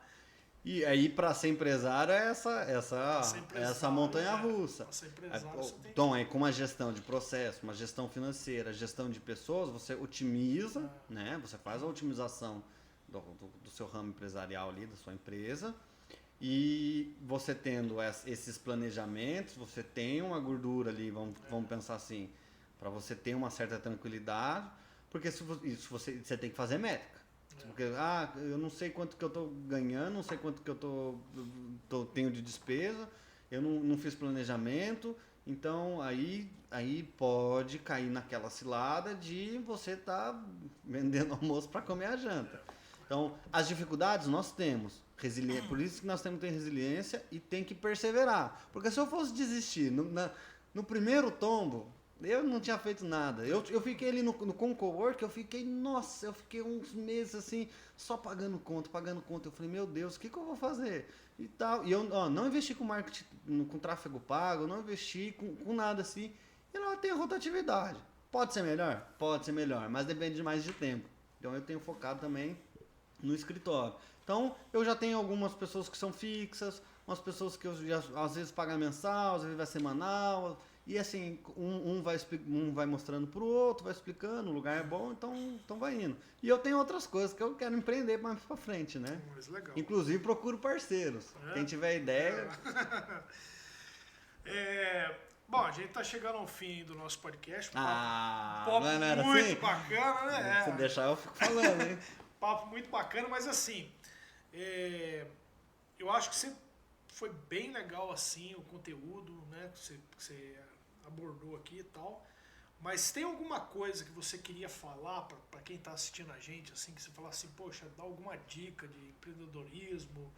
E aí, para ser empresário, é essa montanha-russa. Então, com uma gestão de processo, uma gestão financeira, gestão de pessoas, você otimiza, né? Você faz a otimização do seu ramo empresarial ali, da sua empresa, e você tendo esses planejamentos, você tem uma gordura ali, vamos pensar assim, para você ter uma certa tranquilidade, porque você tem que fazer métrica. Porque, eu não sei quanto que eu estou ganhando, não sei quanto que eu tenho de despesa, eu não fiz planejamento, então aí pode cair naquela cilada de você estar vendendo almoço para comer a janta. Então, as dificuldades nós temos, por isso que nós temos que ter resiliência e tem que perseverar. Porque se eu fosse desistir no primeiro tombo, eu não tinha feito nada. Eu fiquei ali com o cowork, eu fiquei uns meses assim, só pagando conta. Eu falei, meu Deus, o que eu vou fazer? E tal. E eu não investi com marketing, com tráfego pago, não investi com nada assim. E não tem rotatividade. Pode ser melhor? Pode ser melhor, mas depende de mais de tempo. Então eu tenho focado também no escritório. Então eu já tenho algumas pessoas que são fixas, umas pessoas que eu às vezes pago mensal, às vezes vai semanal. E assim, um vai mostrando pro outro, vai explicando, o lugar é bom, então vai indo. E eu tenho outras coisas que eu quero empreender mais pra frente, né? Mas legal. Inclusive procuro parceiros. Quem tiver ideia. Bom, a gente tá chegando ao fim do nosso podcast. Papo não era muito assim? Bacana, né? Se deixar eu fico falando, hein? Papo muito bacana, mas assim, eu acho que você foi bem legal assim o conteúdo, né, que você abordou aqui e tal. Mas tem alguma coisa que você queria falar para quem está assistindo a gente, assim, que você falasse assim, poxa, dá alguma dica de empreendedorismo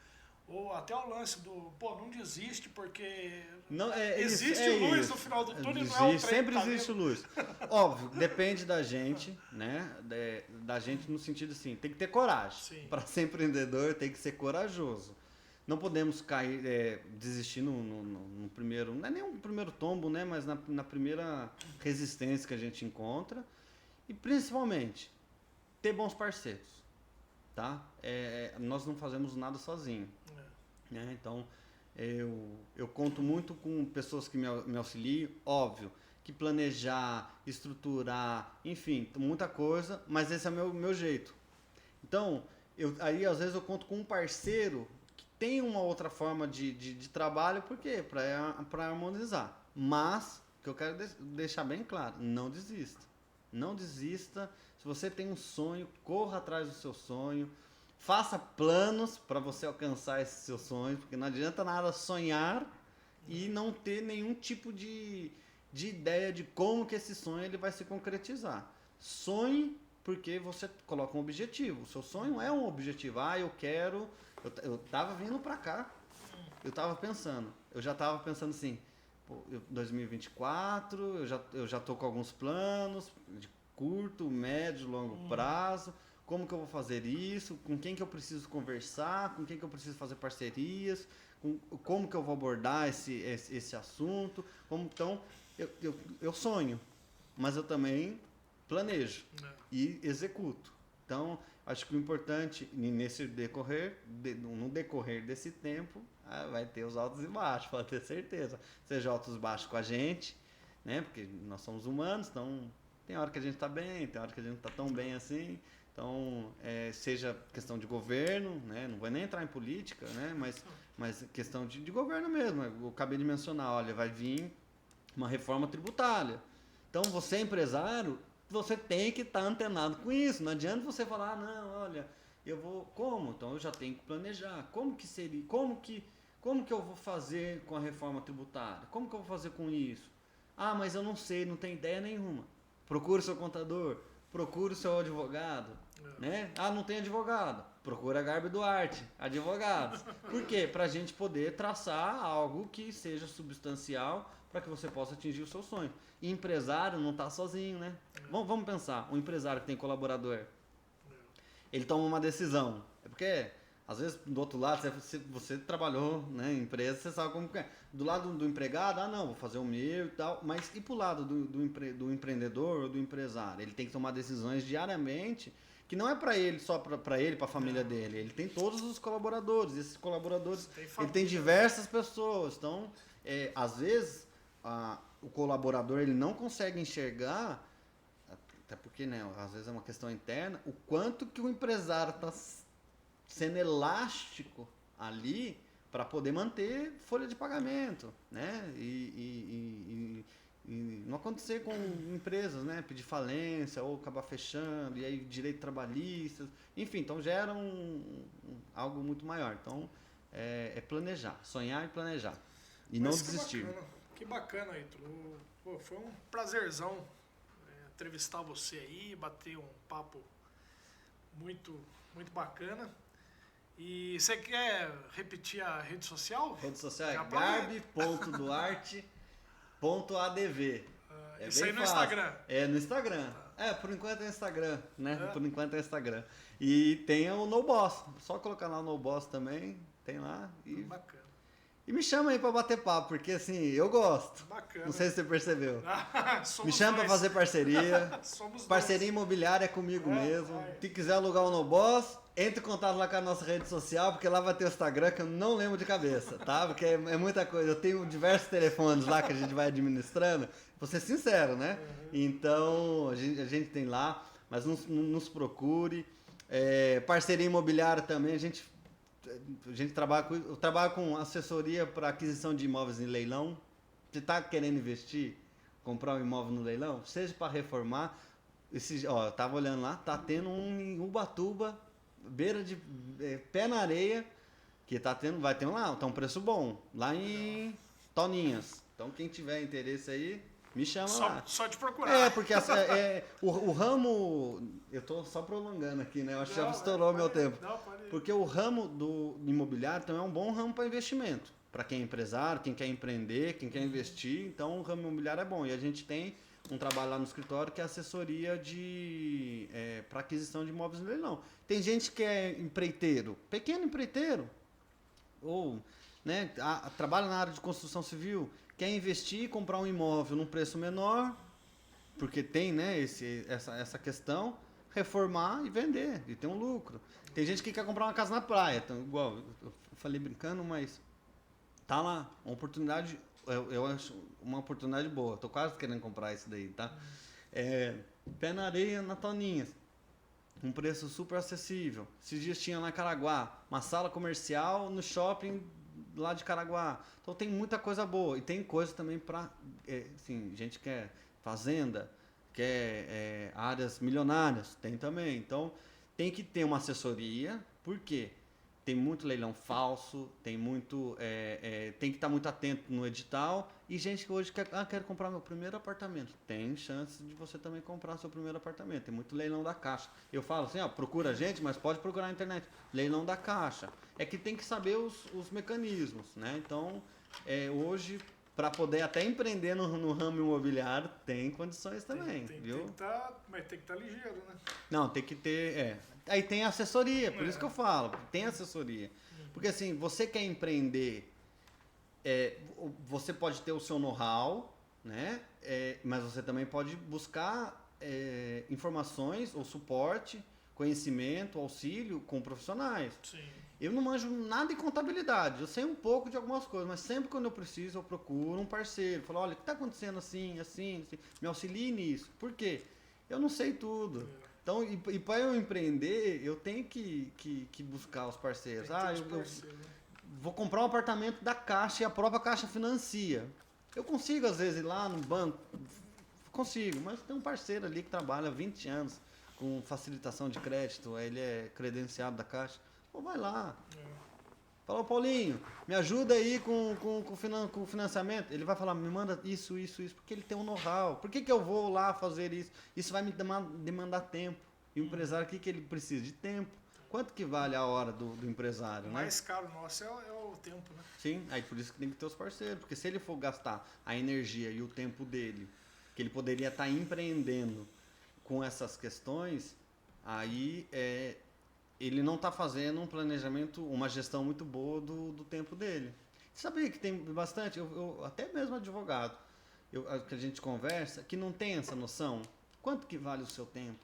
Ou até o lance do, pô, não desiste porque Não, existe isso, luz no final do túnel e não é o trem sempre que tá existe vindo. luz. Óbvio, depende da gente, né? Da gente no sentido assim, tem que ter coragem. Sim. Para ser empreendedor, tem que ser corajoso. Não podemos cair, desistir no primeiro, não é nem um primeiro tombo, né? Mas na primeira resistência que a gente encontra. E principalmente, ter bons parceiros, tá? Nós não fazemos nada sozinho. Né? Então, eu conto muito com pessoas que me auxiliam, óbvio, que planejar, estruturar, enfim, muita coisa, mas esse é o meu jeito. Então, aí às vezes eu conto com um parceiro que tem uma outra forma de trabalho, por quê? Para harmonizar. Mas, o que eu quero deixar bem claro, não desista. Não desista. Se você tem um sonho, corra atrás do seu sonho. Faça planos para você alcançar esses seus sonhos, porque não adianta nada sonhar e não ter nenhum tipo de ideia de como que esse sonho ele vai se concretizar. Sonhe porque você coloca um objetivo. O seu sonho é um objetivo. Eu quero... Eu tava vindo para cá, eu já tava pensando assim, 2024, eu já tô com alguns planos de curto, médio, longo prazo. Como que eu vou fazer isso, com quem que eu preciso conversar, com quem que eu preciso fazer parcerias, como que eu vou abordar esse assunto. Então, eu sonho, mas eu também planejo e executo. Então, acho que o importante nesse no decorrer desse tempo, vai ter os altos e baixos, pode ter certeza. Seja altos e baixos com a gente, né? Porque nós somos humanos, então tem hora que a gente está bem, tem hora que a gente não está tão bem assim. Então, seja questão de governo, né? Não vou nem entrar em política, né? Mas questão de governo mesmo. Eu acabei de mencionar, olha, vai vir uma reforma tributária. Então, você empresário, você tem que estar antenado com isso. Não adianta você falar, não, olha, eu vou... Como? Então, eu já tenho que planejar. Como que seria? Como que eu vou fazer com a reforma tributária? Como que eu vou fazer com isso? Mas eu não sei, não tenho ideia nenhuma. Procure seu contador. Procure o seu advogado, né? Não tem advogado. Procura a Garbi Duarte, advogados. Por quê? Para a gente poder traçar algo que seja substancial para que você possa atingir o seu sonho. E empresário não está sozinho, né? Vamos pensar, um empresário que tem colaborador, ele toma uma decisão. É porque, às vezes, do outro lado, você trabalhou, né, em empresa, você sabe como que é. Do lado do empregado, não, vou fazer o meu e tal. Mas e pro lado do empreendedor ou do empresário? Ele tem que tomar decisões diariamente, que não é para ele, só para ele, para a família dele. Ele tem todos os colaboradores. Esses colaboradores, ele tem diversas pessoas. Então, às vezes, o colaborador ele não consegue enxergar, até porque, né, às vezes é uma questão interna, o quanto que o empresário está sendo elástico ali para poder manter folha de pagamento, né? E não acontecer com empresas, né? Pedir falência ou acabar fechando, e aí direito trabalhista, enfim, então gera algo muito maior. Então, planejar, sonhar e planejar. E não desistir. Que bacana, Ítalo. Pô, foi um prazerzão entrevistar você aí, bater um papo muito, muito bacana. E você quer repetir a rede social? Rede social é garbi.duarte.adv. Isso aí no fácil. Instagram? No Instagram. Por enquanto é Instagram, né? Por enquanto é Instagram. E tem o No Boss. Só colocar lá o No Boss também, tem lá. Bacana. E me chama aí pra bater papo, porque assim, eu gosto. Bacana. Não sei se você percebeu. Me chama pra fazer parceria. Somos parceria imobiliária é comigo mesmo. Se quiser alugar o No Boss, entre em contato lá com a nossa rede social, porque lá vai ter o Instagram que eu não lembro de cabeça, tá? Porque é muita coisa. Eu tenho diversos telefones lá que a gente vai administrando. Vou ser sincero, né? Então, a gente tem lá, mas nos procure. Parceria imobiliária também, a gente eu trabalho com assessoria para aquisição de imóveis em leilão. Você está querendo investir, comprar um imóvel no leilão, seja para reformar. Eu tava olhando lá, tá tendo um em Ubatuba, beira de pé na areia, que vai ter um lá, tá um preço bom, lá em Toninhas. Então quem tiver interesse aí, me chama lá. Só te procurar. Porque o ramo... Eu estou só prolongando aqui, né? Eu acho que já estourou meu tempo. Porque o ramo do imobiliário também é um bom ramo para investimento. Para quem é empresário, quem quer empreender, quem quer investir. Então, o ramo imobiliário é bom. E a gente tem um trabalho lá no escritório que é assessoria para aquisição de imóveis no leilão. Tem gente que é empreiteiro, pequeno empreiteiro, ou né, trabalha na área de construção civil, quer investir e comprar um imóvel num preço menor, porque tem, né, essa questão, reformar e vender, e ter um lucro. Tem gente que quer comprar uma casa na praia, então, igual, eu falei brincando, mas tá lá, uma oportunidade, eu acho uma oportunidade boa, tô quase querendo comprar isso daí, tá? Pé na areia, na Toninhas, um preço super acessível. Esses dias tinha lá em Caraguá, uma sala comercial no shopping lá de Caraguá. Então tem muita coisa boa. E tem coisa também para assim, gente que quer fazenda, quer áreas milionárias, tem também. Então tem que ter uma assessoria, por quê? Tem muito leilão falso, tem muito, tem que estar muito atento no edital. E gente que hoje quer comprar meu primeiro apartamento. Tem chance de você também comprar seu primeiro apartamento. Tem muito leilão da Caixa. Eu falo assim, procura a gente, mas pode procurar na internet. Leilão da Caixa. É que tem que saber os mecanismos, né? Então, hoje, para poder até empreender no ramo imobiliário, tem condições também, viu? Mas tem que estar ligeiro, né? Não, tem que ter, Aí tem assessoria, por isso que eu falo, tem assessoria. Porque assim, você quer empreender, você pode ter o seu know-how, né? Mas você também pode buscar informações ou suporte, conhecimento, auxílio com profissionais. Sim. Eu não manjo nada de contabilidade, eu sei um pouco de algumas coisas, mas sempre quando eu preciso eu procuro um parceiro. Falo, olha, o que está acontecendo assim, me auxilie nisso. Por quê? Eu não sei tudo. Então, e para eu empreender, eu tenho que buscar os parceiros. Eu vou comprar um apartamento da Caixa e a própria Caixa financia. Eu consigo, às vezes, ir lá no banco, consigo, mas tem um parceiro ali que trabalha há 20 anos com facilitação de crédito, ele é credenciado da Caixa. Pô, vai lá. Fala, Paulinho, me ajuda aí com o financiamento. Ele vai falar, me manda isso, porque ele tem um know-how. Por que eu vou lá fazer isso? Isso vai me demandar tempo. E o empresário, o que ele precisa? De tempo. Quanto que vale a hora do empresário, né? O mais caro nosso é o tempo, né? Sim, aí por isso que tem que ter os parceiros. Porque se ele for gastar a energia e o tempo dele, que ele poderia estar empreendendo com essas questões, aí ele não está fazendo um planejamento, uma gestão muito boa do tempo dele. Sabia que tem bastante, até mesmo advogado, que a gente conversa, que não tem essa noção. Quanto que vale o seu tempo?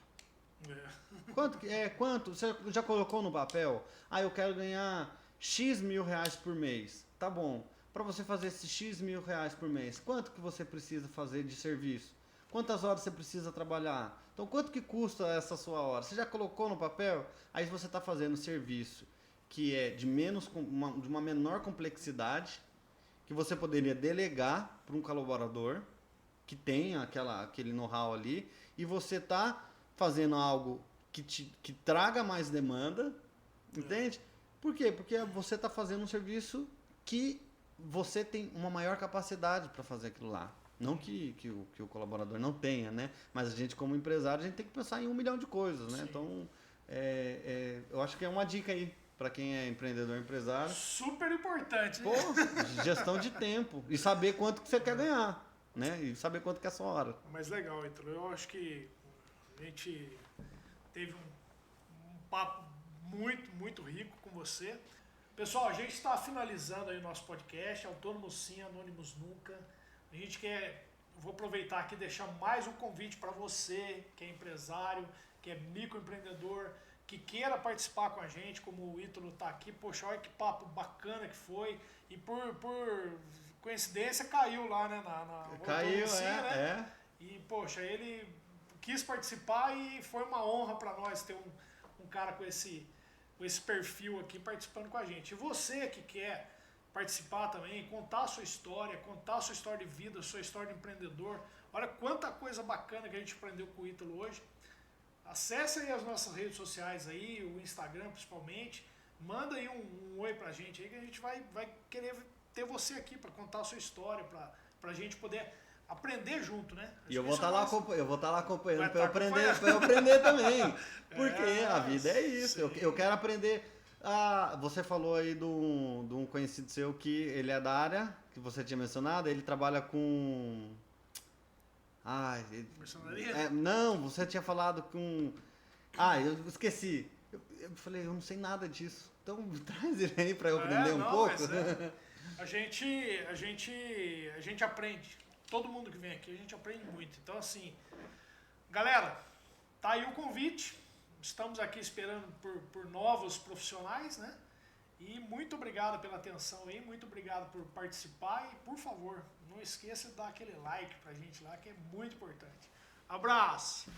Quanto? Você já colocou no papel? Eu quero ganhar X mil reais por mês. Tá bom. Para você fazer esses X mil reais por mês, quanto que você precisa fazer de serviço? Quantas horas você precisa trabalhar? Então, quanto que custa essa sua hora? Você já colocou no papel? Aí você está fazendo serviço que é de uma menor complexidade, que você poderia delegar para um colaborador que tem aquele know-how ali, e você está fazendo algo que traga mais demanda, entende? Por quê? Porque você está fazendo um serviço que você tem uma maior capacidade para fazer aquilo lá. Não que o colaborador não tenha, né? Mas a gente, como empresário, a gente tem que pensar em 1 milhão de coisas, né? Sim. Então, eu acho que é uma dica aí para quem é empreendedor, empresário. Super importante. Pô, gestão de tempo. E saber quanto que você quer ganhar, né? E saber quanto que é a sua hora. Mas legal, Ítalo. Eu acho que a gente teve um papo muito, muito rico com você. Pessoal, a gente está finalizando aí o nosso podcast, Autônomos Sim, Anônimos Nunca. A gente vou aproveitar aqui e deixar mais um convite para você que é empresário, que é microempreendedor, que queira participar com a gente, como o Ítalo está aqui. Poxa, olha que papo bacana que foi. E por coincidência caiu lá, né? Caiu, né? E, poxa, ele quis participar e foi uma honra para nós ter um cara com esse perfil aqui participando com a gente. E você que quer participar também, contar a sua história de vida, sua história de empreendedor. Olha quanta coisa bacana que a gente aprendeu com o Ítalo hoje. Acesse aí as nossas redes sociais aí, o Instagram principalmente. Manda aí um oi pra gente aí que a gente vai querer ter você aqui para contar a sua história, pra gente poder aprender junto, né? E eu vou estar lá, eu vou estar lá acompanhando para acompanhando. eu aprender também. Porque a vida é isso. Eu quero aprender. Você falou aí de um conhecido seu que ele é da área, que você tinha mencionado, ele trabalha com... Personaria? não, você tinha falado com... eu esqueci. Eu falei, eu não sei nada disso. Então traz ele aí para eu aprender um pouco. A gente aprende. Todo mundo que vem aqui, a gente aprende muito. Então, assim, galera, tá aí o convite. Estamos aqui esperando por novos profissionais, né? E muito obrigado pela atenção aí, muito obrigado por participar e, por favor, não esqueça de dar aquele like pra gente lá, que é muito importante. Abraço!